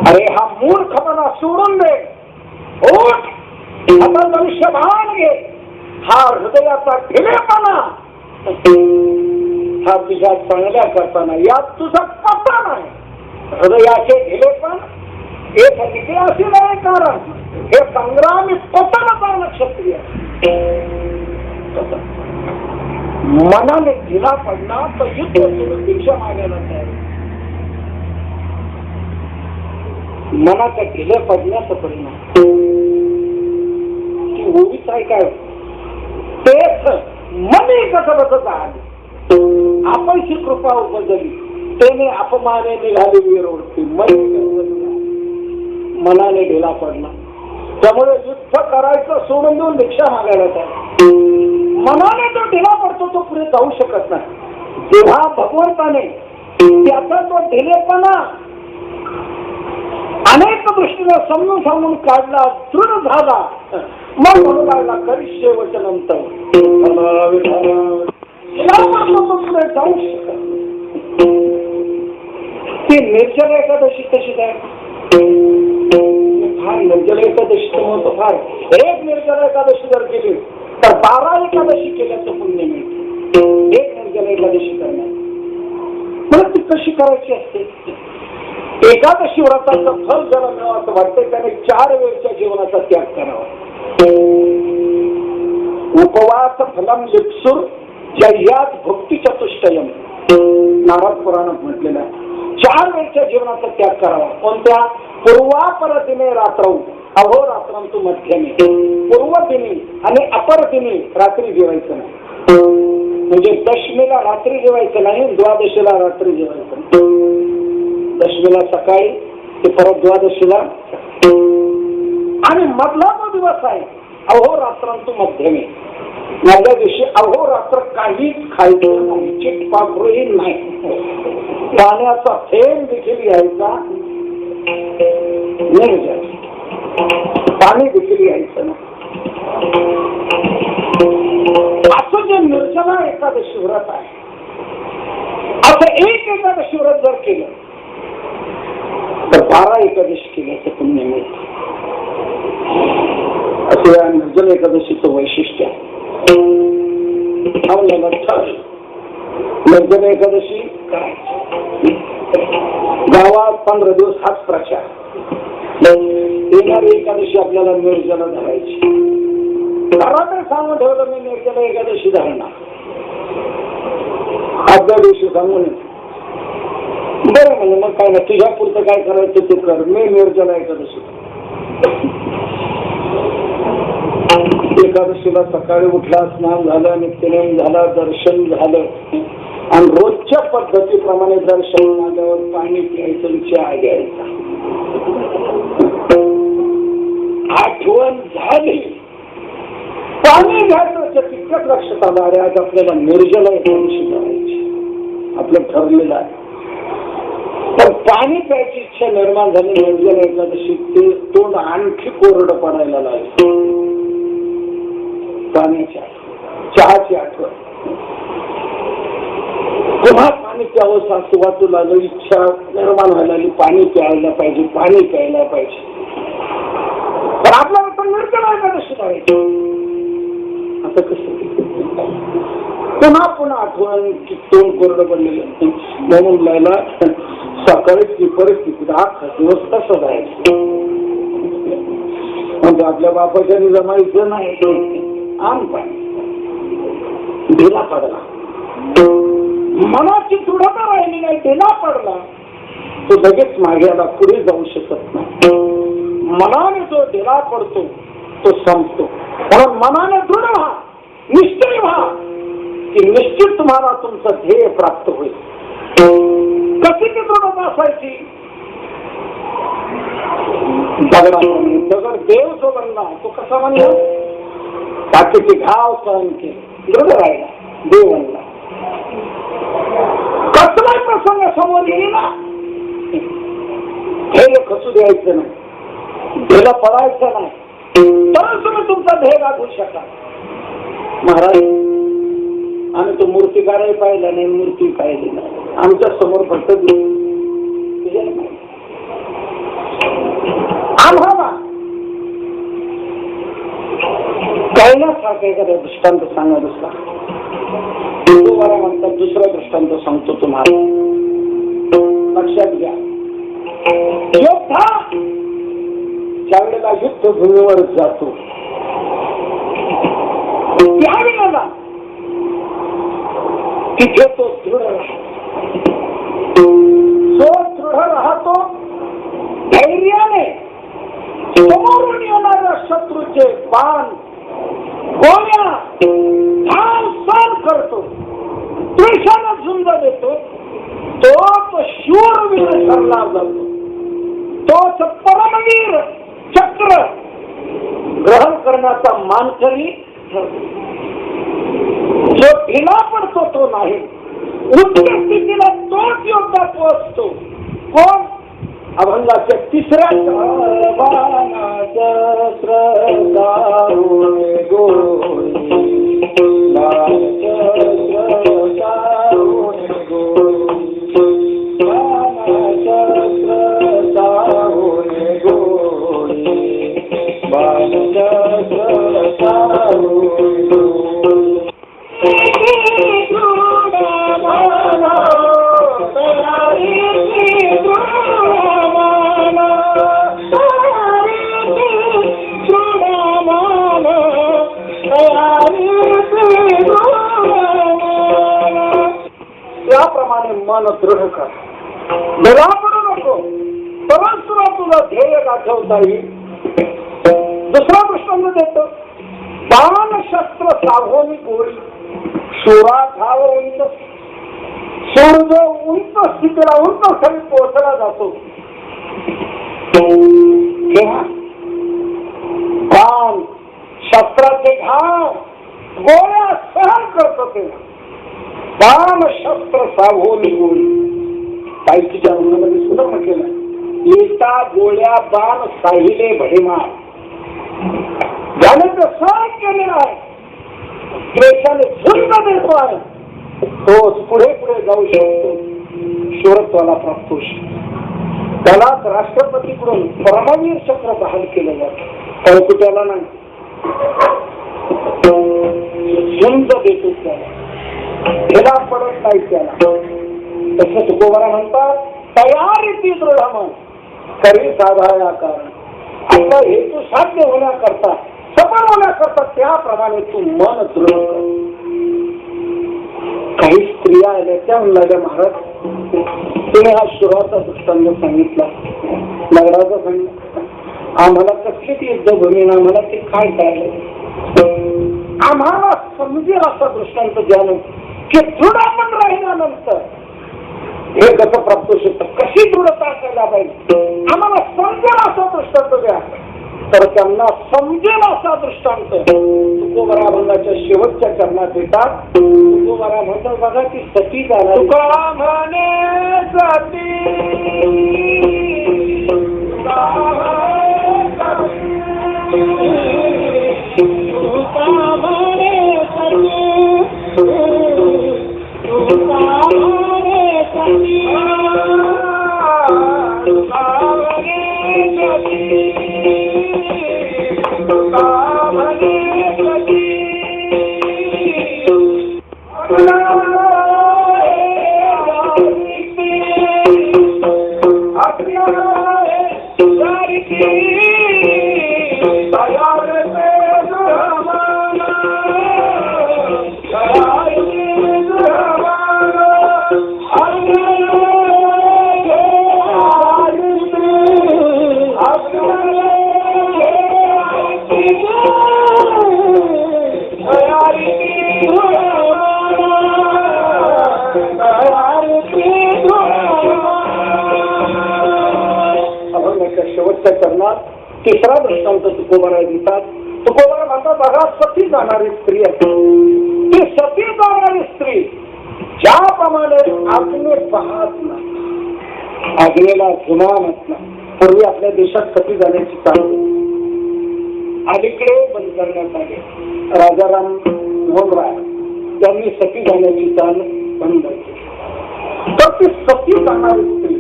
अरे हा मूर्खपणा सोडून दे. उठ आता धनुष्यबाण घे. हा हृदयाचा ढिलेपणा हा तुझ्या चांगल्या करताना यात तुझा पत्ता नाही. हृदयाचे ढिलेपण हे सगळे असे नाही. कारण हे संग्रामी पतनचा नक्षत्रीय. मनाने ढिला पडणार तर युद्ध सोडून भिक्षा मागायला तयार. मनाच्या ढिले पडण्याचा परिणाम ती ओळीच आहे काय. तेच मने कसं बसत आले. आपणची कृपा उपजली त्याने अपमाने निघाली विरोधती. मनाने ढिला पडला. त्यामुळे युद्ध करायचं सोडून देऊन भिक्षा मागायला तयार. मनाने जो ढिला पडतो तो पुढे जाऊ शकत नाही. जेव्हा भगवंताने त्याचा तो ढिलेपणा अनेक दृष्टीने समजून सांगून काढला, दृढ झाला, मग म्हणू लागला करिष्ये वचनंतर पुढे जाऊ शकत. ती निर्जल एकादशी तशीच आहे. फार निर्जल एकादशीचं महत्व फार. एक निर्जल एकादशी जर केली तर 12 एकादशी केल्याचं पुण्य मिळते. एक निर्जल एकादशी करण्यात मला ती कशी करायची असते. एकादशी व्रताचं फल ज्याला मिळावं असं वाटतं त्याने 4 वेळच्या जेवणाचा त्याग करावा. उपवास फलम लिप्सुर जह्यात भक्ती चतुष्टयम नारद पुराणात म्हटलेलं आहे. 4 वेळच्या जेवणाचा त्याग करावा. कोणत्या? पूर्वापर दिने रात्रौ अहोरात्रंतु मध्यमे. पूर्व दिनी आणि अपर दिनी रात्री जेवायचं नाही. म्हणजे दशमीला रात्री जेवायचं नाही, द्वादशीला रात्री जेवायचं नाही. दशमीला सकाळी ते परत द्वादशीला. आणि मधला तो दिवस आहे अहोरात्रांतु मध्यमे. मधल्या दिवशी अहोरात्र काहीच खायचं नाही, चिटपाखरूही नाही, पाण्याचा थेंब देखील यायचा निर्जल, पाणी देखील यायचं नाही. असं जे निर्जला एकादशी व्रत आहे, असं एक एकादशी व्रत जर केलं तर 12 एकादशी केल्याचं पुण्य मिळतं. असं या निर्जल एकादशीचं वैशिष्ट्य आहे. निर्जल एकादशी करायची. गावात 15 दिवस हाच प्रचार. येणारी एकादशी आपल्याला निर्जल धरायची. घरात सांगून ठेवलं मी निर्जल एकादशी धरणार, आजच्या दिवशी सांगून बरं म्हणजे मग काय नाही, तुझ्या पुरतं काय करायचं ते कर, मी निर्जल एकादशी. एकादशीला सकाळी उठला, स्नान झालं, नित्यनेम झाला, दर्शन झालं आणि रोजच्या पद्धतीप्रमाणे दर्शन झाल्यावर पाणी प्यायचं, चहा घ्यायचा. आठवण झाली पाणी घ्यायचं तितकंच लक्षात आलं, अरे आज आपल्याला निर्जल एकादशी करायची, आपलं ठरलेलं आहे. पण पाणी प्यायची इच्छा निर्माण झाली निर्जल एकादशी, ते तोंड आणखी कोरडं पडायला लागलं. पाण्याची आठवण, चहाची आठवण, पुन्हा पाणी प्यावं सासू वाटू लागलं, इच्छा निर्माण व्हायला लागली, पाणी प्यायला पाहिजे, पाणी प्यायला पाहिजे. पण आपल्याला पण निर्जल एकादशी करायची. आता कसं पुन्हा पुन्हा आठवण की तोंड कोरडं पडलेलं, म्हणून लायला सकाळी ती परिस्थिती 8 दिवस कसं जायचं. म्हणजे आपल्या बापाच्या जमायचं नाही, आम पाणी ढिला पडला, मनाची दृढता राहिली नाही, ढिला पडला तो लगेच माग्याला पुढे जाऊ शकत नाही. मनाने जो ढिला पडतो तो संपतो. म्हणून मनाने दृढ व्हा, निश्चय व्हा की निश्चित तुम्हाला तुमचं ध्येय प्राप्त होईल. कशी ती दृढता असायची. दगड देव जो बनला तो कसा बनला, बाकीचे घाव सहन केले, दृढ राहिला, देव बनला. कसलाही प्रसंग समोर येईना ध्येय खचू द्यायचं नाही, ध्येयला पडायचं नाही, तरच तुम्ही तुमचा ध्येय गाठू शकाल. महाराज आम्ही तो मूर्तिकारही पाहिला नाही, मूर्ती पाहिली नाही, आमच्या समोर फक्त आम्हाला कैलासारखा एखादा दृष्टांत सांगा दुसरा. मला म्हणतात दुसरा दृष्टांत सांगतो तुम्हाला, लक्षात घ्या. योद्धा ज्यावेळेला युद्धभूमीवर जातो त्यावेळेला तिथे तो दृढ राहतो. जो दृढ राहतो धैर्याने समोरून येणाऱ्या शत्रूचे बाण गोळ्या धाव सहन करतो, त्रिशाने झुंज देतो, तो शूरवीर ठरला जातो. तोच परमवीर चक्र ग्रहण करण्याचा मानकरी ठरतो. जो ढिला पडतो तो नाही, उच्च स्थितीला तोच योद्धा पोहोचतो. कोण? अभंगाच्या 3ऱ्या त्याप्रमाणे मन दृढ कर, ढिला पडू नको, तरच तुला तुझं ध्येय गाठवता येईल. दुसरा दृष्टांत देतो. बाण शस्त्र सावनी गोळी, शोरा धाव उंच, शोर जो उंच स्थितीला उंच खाली पोहोचला जातो तेव्हा बाण शस्त्राचे घाव गोळ्या सहन करतो तेव्हा बाण शस्त्र सावो निघून ताईच्या अंगामध्ये सुद्धा म्हटलेलं येता गोळ्या बाण साहिले भडीमार ज्याने ते सहन केलेलं आहे द्वेषाने झुंज देतो आहे तोच पुढे पुढे जाऊ शकतो शूरत्वाला प्राप्त होऊ शकतो त्यालाच राष्ट्रपतीकडून परमवीर चक्र बहाल केलं जातं कळकुट्याला नाही झुंज देतो त्याला पडत नाही त्याला तसं तुकोबारा म्हणतात तयारी दृढ मन करी साधाया कारण आपला हेतू साध्य होण्याकरता सफल होण्याकरता त्याप्रमाणे तू मन दृढ कर. काही स्त्रिया आल्या त्या म्हणल्या महाराज तुम्ही हा शुराचा दृष्टांत सांगितला नगराचा सांगितलं आम्हाला कसली ती युद्धभूमी आम्हाला ते काय कळलं आम्हाला समजेल असा दृष्टांत द्या की दृढ मन राहिल्यानंतर हे कसं प्राप्त होऊ शकतं कशी दृढता असायला पाहिजे आम्हाला समजेल असा दृष्टांत द्या तर त्यांना समजेल असा दृष्टांत तुकोबारा अभंगाच्या शेवटच्या चरणात येतात. तुकोबारा म्हणतात बघा ती सती झाला म्हणे सती तिसरा दृष्टांत तुकोबारा देतात. तुकोबारा म्हणतात बघा सती जाणारी स्त्री आहे ती सती जाणारी स्त्री ज्याप्रमाणे आग्ने पाहत नाही आग्नेला जुमानत नाही. पूर्वी आपल्या देशात सती जाण्याची चालू अलीकडे बंद करण्यात आले राजाराम मोहन राय त्यांनी सती जाण्याची चाल बंद केली. तर ती सती जाणारी स्त्री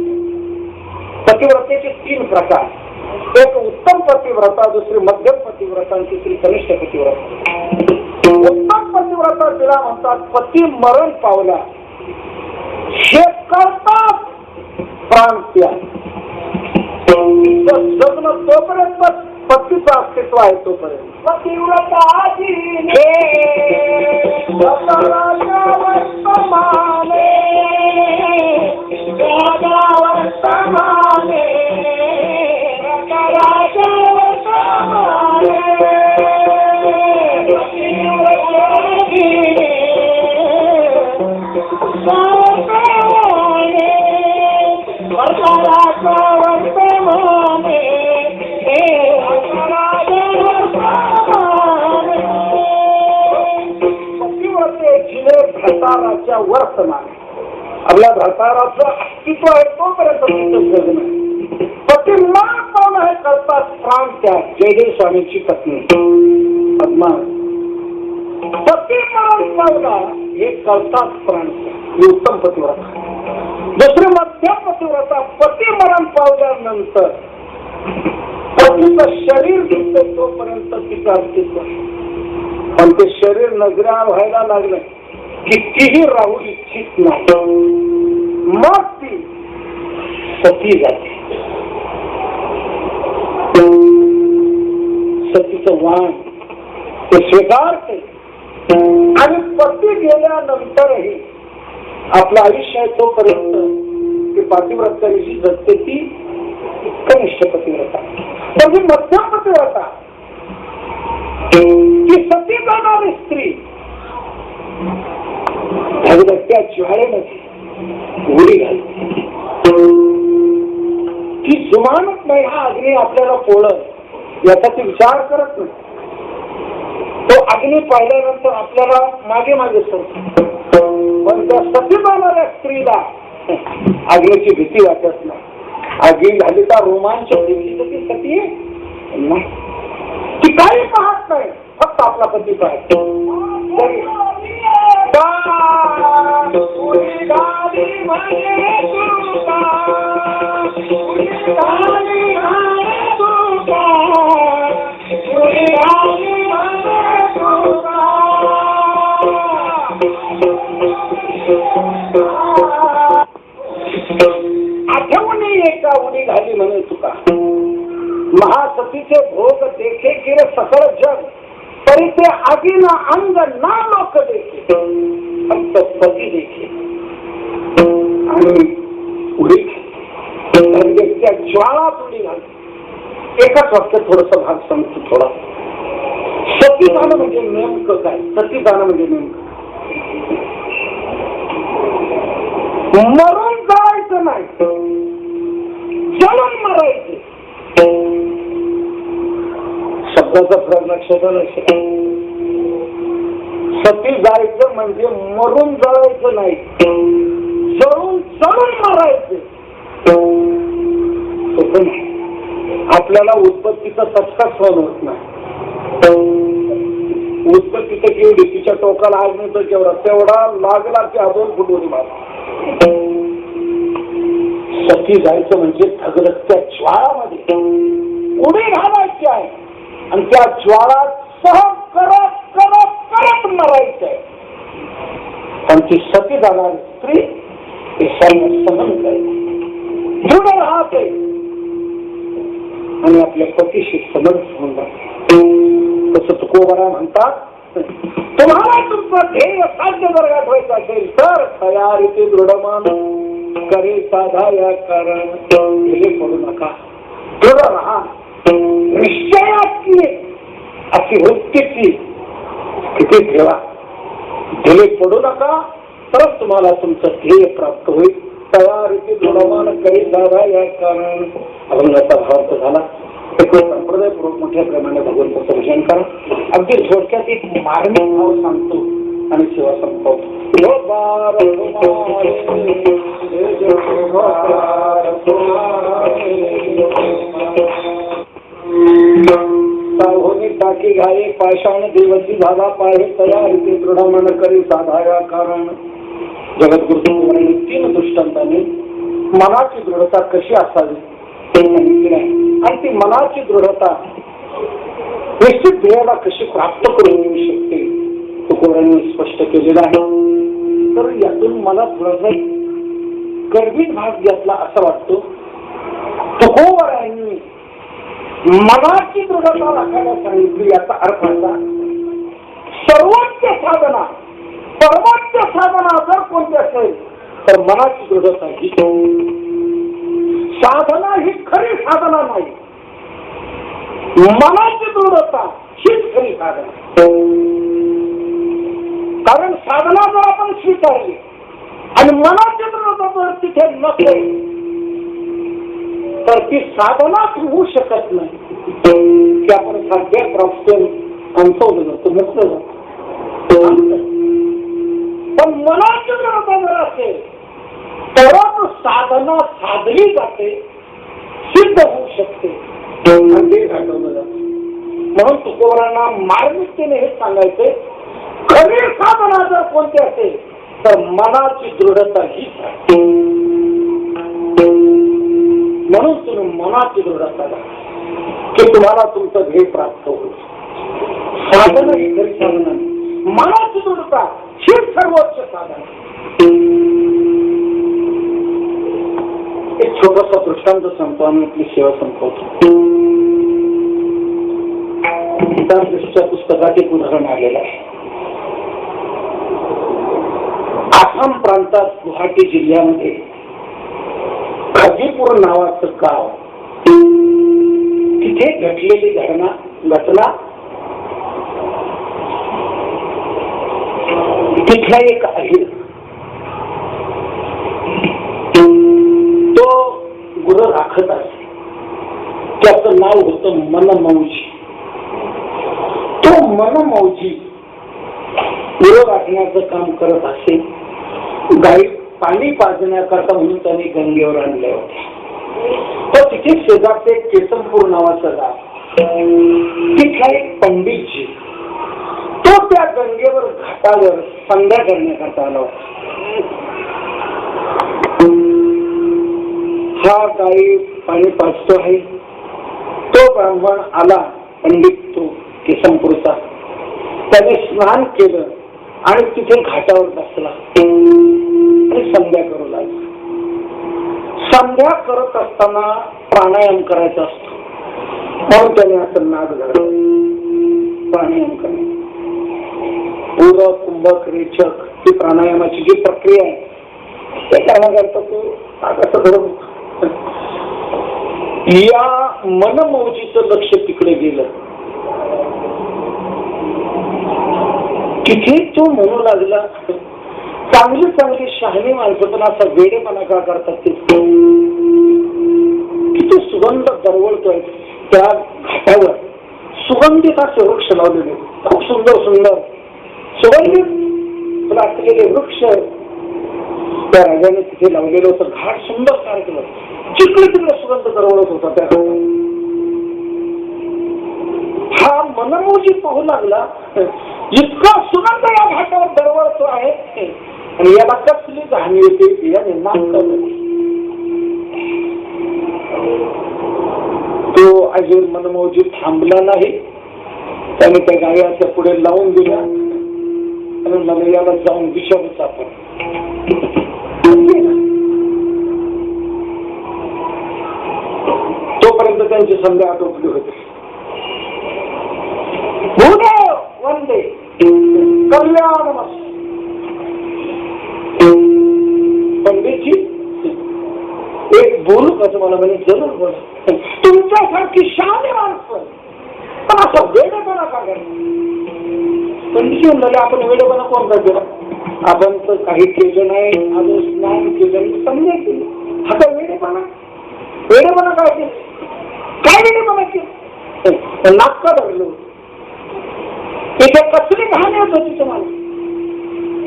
पतिव्रतेचे 3 प्रकार एक उत्तम पतिव्रता दुसरी मध्यम पतिव्रता आणि तिसरी कनिष्ठ पतिव्रता. उत्तम पतिव्रता तिला म्हणतात पती मरण पावला हे करतात प्राण त्याग जगणं तोपर्यंत पतीचं अस्तित्व आहे तोपर्यंत पतिव्रता भ्रताराच्या वर्तमान आपल्या भ्रताराचं अस्तित्व आहे तोपर्यंत जगणं पती मरण पावणं हे करतात प्राण त्याग. जयदेव स्वामींची पत्नी पद्मा पती मरण पावला हे करतात प्राण त्याग ही उत्तम पतिव्रता. दुसरी मध्यम पतिव्रता पती मरण पावल्यानंतर पतीचं शरीर दिसते तोपर्यंत तिचं अस्तित्व पण ते शरीर नजरा व्हायला लागलं कितीही राहू इच्छित नाही मग ती सती जाते. सतीचं वाण ते स्वीकारते आणि पती गेल्यानंतरही आपलं आयुष्य आहे तोपर्यंत ती पातिव्रताची जगते ती कनिष्ठ पतिव्रता. पण ही मध्यम पतिव्रता ती सती जाणारी स्त्री त्या ज्वाळेमध्ये उडी घालते ती जो अभिमानच नाही हा अग्नी आपल्याला पोळत याचा विचार करत नाही. तो अग्नी पाहिल्यानंतर आपल्याला मागे मागे सरतो. पण त्या सती जाणाऱ्या स्त्रीला अग्नीची भीती वाटत नाही. अग्नी झाली तर रोमांच ती सती नाही, ती काही पाहत नाही, फक्त आपला पती पाहतो. आठवणी एका उडी घाली म्हणे तुका, महासतीचे भोग देखे गिर सकळ जग, तरी ते आगीना अंग ना लोक देखे, फक्त पती देखे. आणि उडी त्या ज्वाळात उडी घाली. एकाच वाक्यात थोडस भाग सांगतो. थोडा सती जाणं म्हणजे नेमकं काय? सती जाणं म्हणजे नेमकं मरून जायचं नाही, जळून मरायचे. शब्दाचा फरक लक्षात आला. सती जायचं म्हणजे मरून जळायचं नाही, जळून जळून मरायचं. आपल्याला उत्पत्तीचा चटका सहन होत नाही. उत्पत्तीचं केवढी तिच्या टोकाला आज नंतर केवढा तेवढा लागला की अजून फुटवली मला. सती जायचं म्हणजे धगधगत्या ज्वाळामध्ये उडी घालायची आहे आणि त्या ज्वाळा सहन करत करत करत मरायचं आहे. पण ती सती जाणारी स्त्री ते सहन करते, दृढ राहते आणि आपल्या पतीशी समर्थ होऊन जाते. तसं तुकोबरा म्हणतात, तुम्हाला तुमचं ध्येय साध्य जर गाठवायचं असेल तर तयारीचे दृढमान करे साधा या कारण पडू नका, दृढ राहा, निश्चयाची अशी वृत्तीची स्थिती ठेवा, ढिले पडू नका, तरच तुम्हाला तुमचं ध्येय प्राप्त होईल. तयारीचे दृढमान करे साधा या कारण अभंगाचा भावार्थ झाला. संप्रदायपूर्वक मोठ्या प्रमाणे भगवंताचं भजन करा. अगदी थोडक्यात एक मार्मिक भाव सांगतो आणि सेवा संपवतो. टाकी घाये पाषाण देवची झाला पाहे, तयारीचे दृढमान करे साधाया कारण. जगद्गुरु तीन दृष्टांताने मनाची दृढता कशी असावी ते सांगितले आहे. आणि ती मनाची दृढता निश्चित ध्येयाला कशी प्राप्त करून येऊ शकते तुकोबांनी स्पष्ट केलेलं आहे. तर यातून मला थोडासा गर्भित भाग घेतला असं वाटतो. तुकोबांनी मनाची दृढता राखायला सांगितली. याचा अर्थ असा, सर्वोच्च साधना सर्वोच्च साधना जर कोणती असेल तर मनाची दृढता ही. साधना ही खरी साधना नाही, मनाची दृढता हीच खरी साधना. कारण साधना जर आपण स्वीकारली आणि मनाची दृढता जर तिथे नसेल तर ती साधनाच होऊ शकत नाही. की आपण सगळ्या प्राप्त अनुभवलं जातो, म्हटलं जातं. पण मनाची दृढता जर असेल तरच साधना साधली जाते, सिद्ध होऊ शकते, घडवलं जाते. म्हणून तुकोबांना मार्मिकतेने हे सांगायचे, खरी साधना जर कोणती असेल तर मनाची दृढता हीच आहे. म्हणून तुम्ही मनाची दृढता की तुम्हाला तुमचं ध्येय प्राप्त होईल. साधना ही खरी साधना नाही, मनाची दृढता ही सर्वोच्च साधना. एक छोटासा दृष्टांत सांगतो आणि आपली सेवा संपवतो. गीतादृष्टीच्या पुस्तकात एक उदाहरण आलेलं आहे. आसाम प्रांतात गुवाहाटी जिल्ह्यामध्ये खाजीपूर नावाचं गाव, तिथे घडलेली घटना तिथला एक अहिर तो गुरु राखत असे. त्याचं नाव होतं मनमौजी. तो मनमौजी उरं राखण्याचं काम करत असे. गाई पाणी पाजण्याकरता म्हणून त्यांनी गंगेवर आणले होते. तर तिथे शेजारचे केसमपूर नावाचं गाव, तिथला एक पंडितजी, तो त्या गंगेवर घाटावर संध्या करण्याकरता आला होता. हा गाई पाणी पाजतो आहे. तो ब्राह्मण आला, पंडित तो केसमपूरचा, त्याने स्नान केलं आणि तिथे घाटावर बसला आणि संध्या करू लागला. संध्या करत असताना प्राणायाम करायचा असतो म्हणून त्याने असं नाक धरलं. प्राणायाम करणे, पूरक, कुंभक, रेचक ही प्राणायामाची जी प्रक्रिया आहे ते करण्याकरता तो असं धरून. या मनमौजीचं लक्ष तिकडे गेलं. तिथे तो म्हणू लागला, चांगली चांगली शहाणी माणसं पण असा वेडेपणा का करतात ते. किती सुगंध दरवळतोय त्या घाटावर. सुगंधित असे वृक्ष लावलेले, खूप सुंदर सुंदर सुगंधित असलेले वृक्ष त्या राजाने तिथे लावलेलं होतं. घाट सुंदर तयार केलं, जिकडे तिकडे सुगंध दरवळत होता त्या घाटावर. हा मनमौजी पाहू लागला, इतका सुगंध या घाटावर दरवळतो आहे आणि याला कसली जाणीव येते याने नाक. तो अजून मनमौजी थांबला नाही. त्याने त्या गायाच्या पुढे लावून दिला आणि मला याला जाऊन विषारू सापड. तोपर्यंत त्यांची संध्या आटोपली होती. भूदेव वंदे कल्याण. पंडितजी एक बोलू कसं मला म्हणे, जरूर बोला. तुमच्यासारखी शाने माणसं पण असं वेडेपणा का करणार? पंडितजी म्हणले, आपण वेडेपणा कोणता केला? आपण तर काही केलं नाही, अजून स्नान केलं, समजा केली. हा काय वेडेपणा? वेडेपणा काय केलं? काय वेडेपणा केलं? नाक का धरलं? तिथे कसली घाण येत होती तुम्हाला?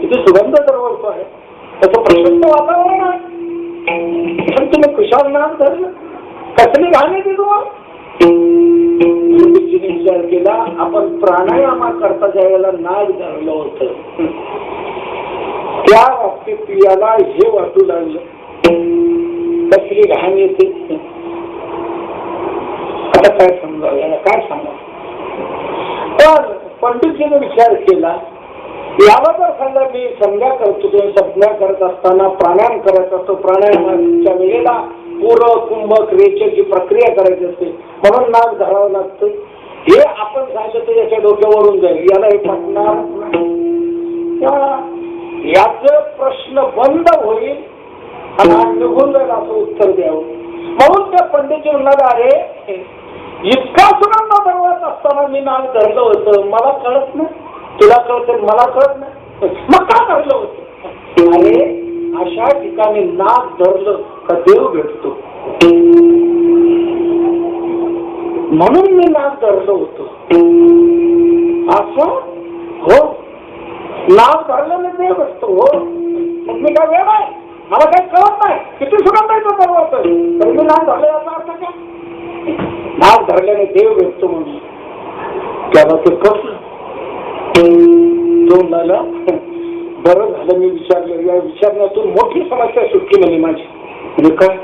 तिथे सुगंध दरवळतो आहे, त्याचं प्रशस्त वातावरण आहे, पण तुम्ही कुशाल नाक धरलं. कसली घाण येते तुम्हाला? विचार केला, आपण प्राणायामा करता ज्यावेळेला नाक धरलं होतं त्या बाबतीत याला हे वाटू लागलं, कसली घाण येते. आता काय समजावं, याला काय सांगावं? पण पंडितजीने विचार केला, याला जर समजा मी संध्या करतो, संज्ञा करत असताना प्राणायाम करायचा असतो, प्राणायामाच्या वेळेला पूरक, कुंभक, रेचक ही प्रक्रिया करायची असते, म्हणून नाक धरावं लागतं. हे आपण सांगितलं तर याच्या डोक्यावरून जाईल, याला हे पटणार. याच प्रश्न बंद होईल आणि निघून जाईल असं उत्तर द्यावं. म्हणून त्या पंडितजी म्हणणार, अरे इतका सुगंध दरवळत असताना मी नाक धरलं होतं, मला कळत नाही, तुला कळत, मला कळत नाही, मग का धरलं होतं? अरे अशा ठिकाणी नाक धरलं का देव भेटतो, म्हणून मी नाक धरलं होतं. असं हो, नाक धरल्याने देव भेटतो. हो, मग मी काय वेळ आहे, मला काही कळत नाही, किती सुगंध येतो दरवळत, तर मी नाक धरलं याचा अर्थ काय? नाक धरल्याने देव भेटतो म्हणून त्याला ते कसलं. तो मला बरं झालं मी विचारलं, या विचारण्यातून मोठी समस्या सुटली म्हणजे माझी. म्हणजे काय,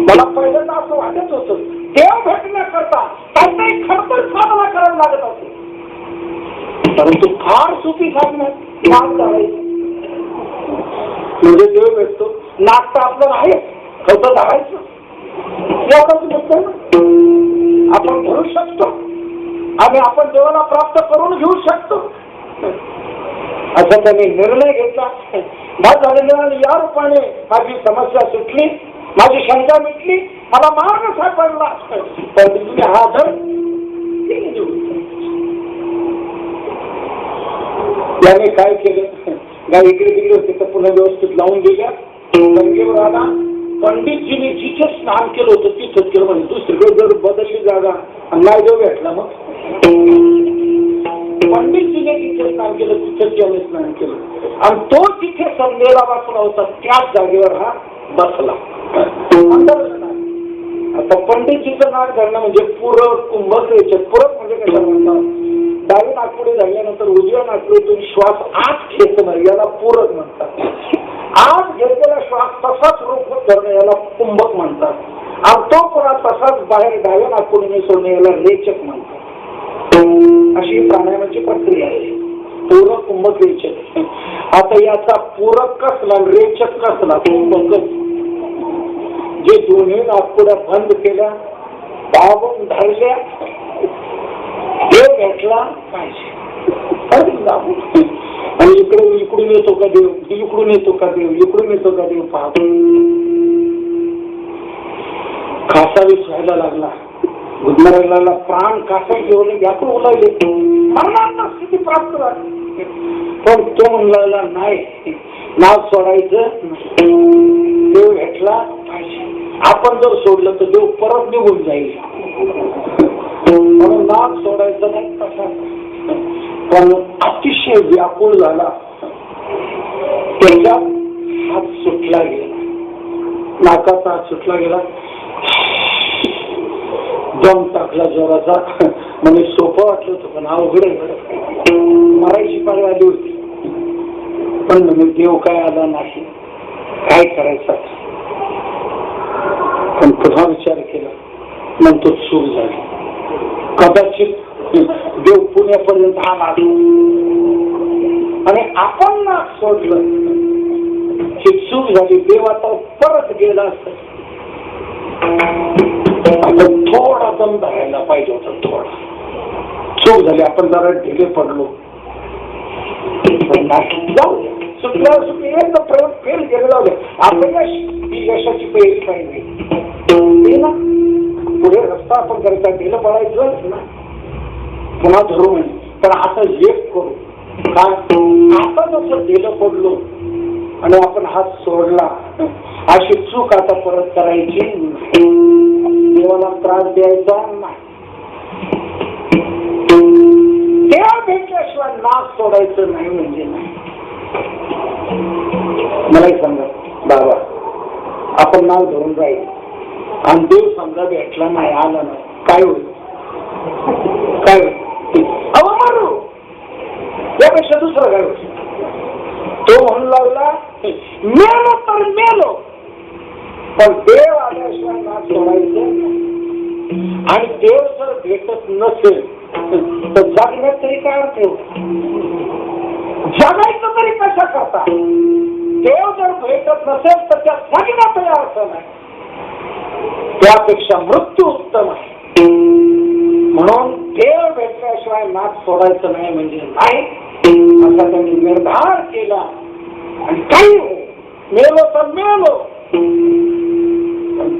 मला पहिल्यांदा असं वाटत होतं देव भेटण्याकरता काहीतरी खरतर साधना करायला लागत असेल, परंतु फार सोपी साधना नाक धरायचं म्हणजे देव भेटतो. नाक तर आपलं आहे, खरं धरायचं आपण धरू शकतो आणि आपण देवाला प्राप्त करून घेऊ शकतो असा त्यांनी निर्णय घेतला. बाद झालेल्या या रूपाने माझी समस्या सुटली, माझी शंका मिटली, मला मार्ग सापडला. तर तुम्ही हा धर याने काय केलं, गाय इकडे तिकडे होते तर पुन्हा व्यवस्थित लावून दिल्या. गंगेवर आला, पंडितजीने जिथे स्नान केलं होतं तिथंच केलं. म्हणजे दुसरीकडे जर बदलली जागा नाही देव भेटला मग पंडितजीने जिथे स्नान केलं तिथेच त्याने स्नान केलं आणि तो जिथे संध्येला बसला होता त्याच जागेवर हा बसला. आता पंडितजीचं नाक धरणं म्हणजे पूरक कुंभक याच्यात. पूरक म्हणजे कशा म्हणतात, डावी नागपुडे झाल्यानंतर उजव्या नागपुडीतून श्वास आत घेतलं याला पूरक म्हणतात. आत घेतलेला श्वास तसाच रोखून धरणं याला कुंभक म्हणतात आणि तो पुन्हा तसाच बाहेर डाव्या नागपुडीने सोडणं याला रेचक म्हणतात. अशी प्राणायामाची प्रक्रिया आहे. पूरक कुंभक रेचक. आता याचा पूरक कसला रेचक कसला कुंभकच. जे दोन्ही नागपुड्या बंद केल्या दाबून धरल्या देव भेटला पाहिजे आणि इकडून येतो का देव, इकडून येतो का देव, इकडून येतो का देव. पाहतो कासावीस व्हायला लागला. गुदमरायला प्राण कासा घेऊन व्यापून उलावले मरणांना स्थिती प्राप्त झाली. पण तो म्हणला नाही नाव सोडायचं देव भेटला पाहिजे. आपण जर सोडलं तर देव परत निघून जाईल म्हणून नाक सोडायचं नाही तसा. पण अतिशय व्याकुळ झाला त्याच्या हात सुटला गेला, नाकाचा हात सुटला गेला. दम टाकला जोराचा. म्हणजे सोपं वाटलं होतं पण अवघड मरायची पाळी आली होती. पण म्हणजे देव काय आला नाही, काय करायचं. पण पुन्हा विचार केला नंतर चूक झाली. कदाचित देव पुण्यापर्यंत आला आणि आपण नाक सोडलं ही चूक झाली. देव आता परत गेला असत. थोडा दम धरायला पाहिजे होता. थोडा चूक झाली. आपण जरा ढिले पडलो. जाऊ दे सुटल्या सुटली एकदा प्रयोग फेल गेले जाऊ दे. आपण यशाची पहिली काही नाही ना. पुढे रस्ता आपण करायचा ढिलं पडायचं ना पुन्हा धरू म्हणे. पण आता एक करू काय आता जसं ढिलं पडलो आणि आपण हात सोडला अशी चूक आता परत करायची. देवाला त्रास द्यायचा नाही. देव भेटल्याशिवाय नाक सोडायचं नाही म्हणजे नाही. मलाही सांगा बाबा आपण नाव धरून राहील आणि देव समजा भेटला नाही आला नाही काय होईल, काय होईल. अहो मारू यापेक्षा दुसरं काय होईल. तो म्हणू लागला मेलो तर मेलो पण देव आल्याशिवाय नाक सोडायचं. आणि देव जर भेटत नसेल तर जगण्यात तरी काय अर्थ आहे. जगायचं तरी कशा करता. देव जर भेटत नसेल तर त्या जगण्यातही अर्थ नाही. त्यापेक्षा मृत्यू उत्तम आहे. म्हणून देव भेटल्याशिवाय नाक सोडायचं नाही म्हणजे नाही असा त्यांनी निर्धार केला. आणि काही मेलो तर मेलो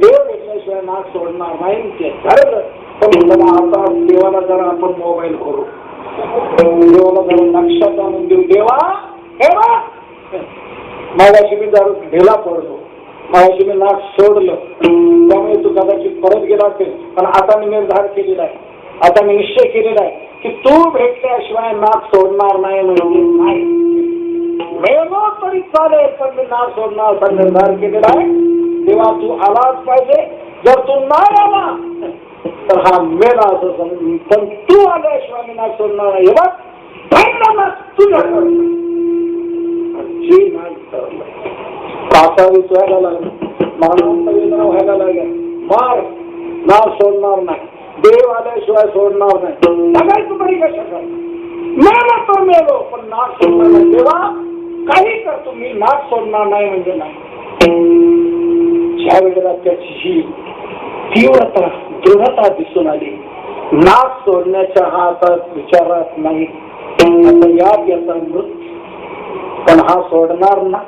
देव भेटल्याशिवाय नाक सोडणार नाही ते ठरलं. पण आता देवाला जरा आपण मोबाईल करू, देवाला जरा लक्षात आणून देऊ. देवा देवा माझ्याशी मी जरा ढिला पडलो, माझ्याशी मी नाक सोडलं त्यामुळे तू कदाचित परत गेला असेल. पण आता मी निर्धार केलेला आहे, आता मी निश्चय केलेला आहे की तू भेटल्याशिवाय नाक सोडणार नाही म्हणजे नाही. मेलो तरी चालेल पण मी नाक सोडणार असा निर्धार केलेला आहे. तेव्हा तू आलाच पाहिजे. जर तू नाही आला तर हा मेला असं समजून. पण तू आल्याशिवाय मी नाक सोडणार नाही. हे बघ तुझ्याकडे कासावीस व्हायला लागलं, मानवांचा वेदना व्हायला लागल्या. मार नाव सोडणार नाही. देव आल्याशिवाय सोडणार नाही. बघायचं तरी कशा मेलो तर मेलो पण नाक सोडणार नाही. तेव्हा काही करतो मी नाक सोडणार नाही म्हणजे नाही. ज्या वेळेला त्याची ही तीव्रता दृढता दिसून आली नाक सोडण्याच्या हा आता विचारात नाही. आता यात याचा मृत्यू पण हा सोडणार ना.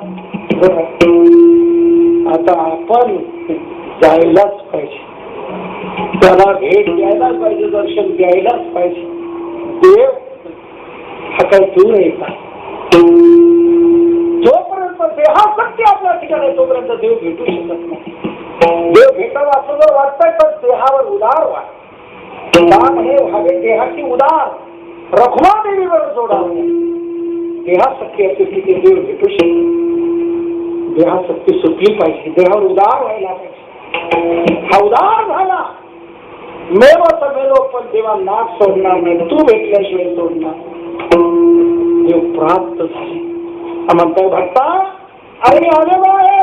आता आपण जायलाच पाहिजे, त्याला भेट द्यायलाच पाहिजे, दर्शन द्यायलाच पाहिजे. देव हा काही दूर आहे का. जोपर्यंत देहासक्ती आपल्या ठिकाणी तोपर्यंत देव भेटू शकत नाही. देव भेटावा असं जर वाटतंय तर देहावर उदार वाट दान हे व्हावे देहाची उदार रखुमादेवीवर जोडावे. देहासक्ती असे किती देव भेटू शकतो. देहासक्ती सुटली पाहिजे. देहावर उदार व्हायला पाहिजे. हा उदार झाला मेव तर मेलो पण देवा नाच सोडणार नाही. तू भेटल्याशिवाय सोडणार. देव प्राप्त झाले. म्हणताय भक्ता अरे मी आलेलो आहे.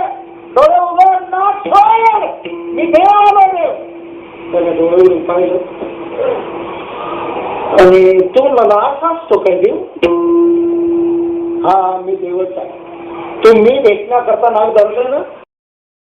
डोळे उघड नाच सोड. मी देव आलो देव. त्याला डोळे उघडून पाहिलं आणि तू मला असा असतो काय देव. हा मी देवच आहे. तुम्ही भेटण्याकरता नाव धरलं ना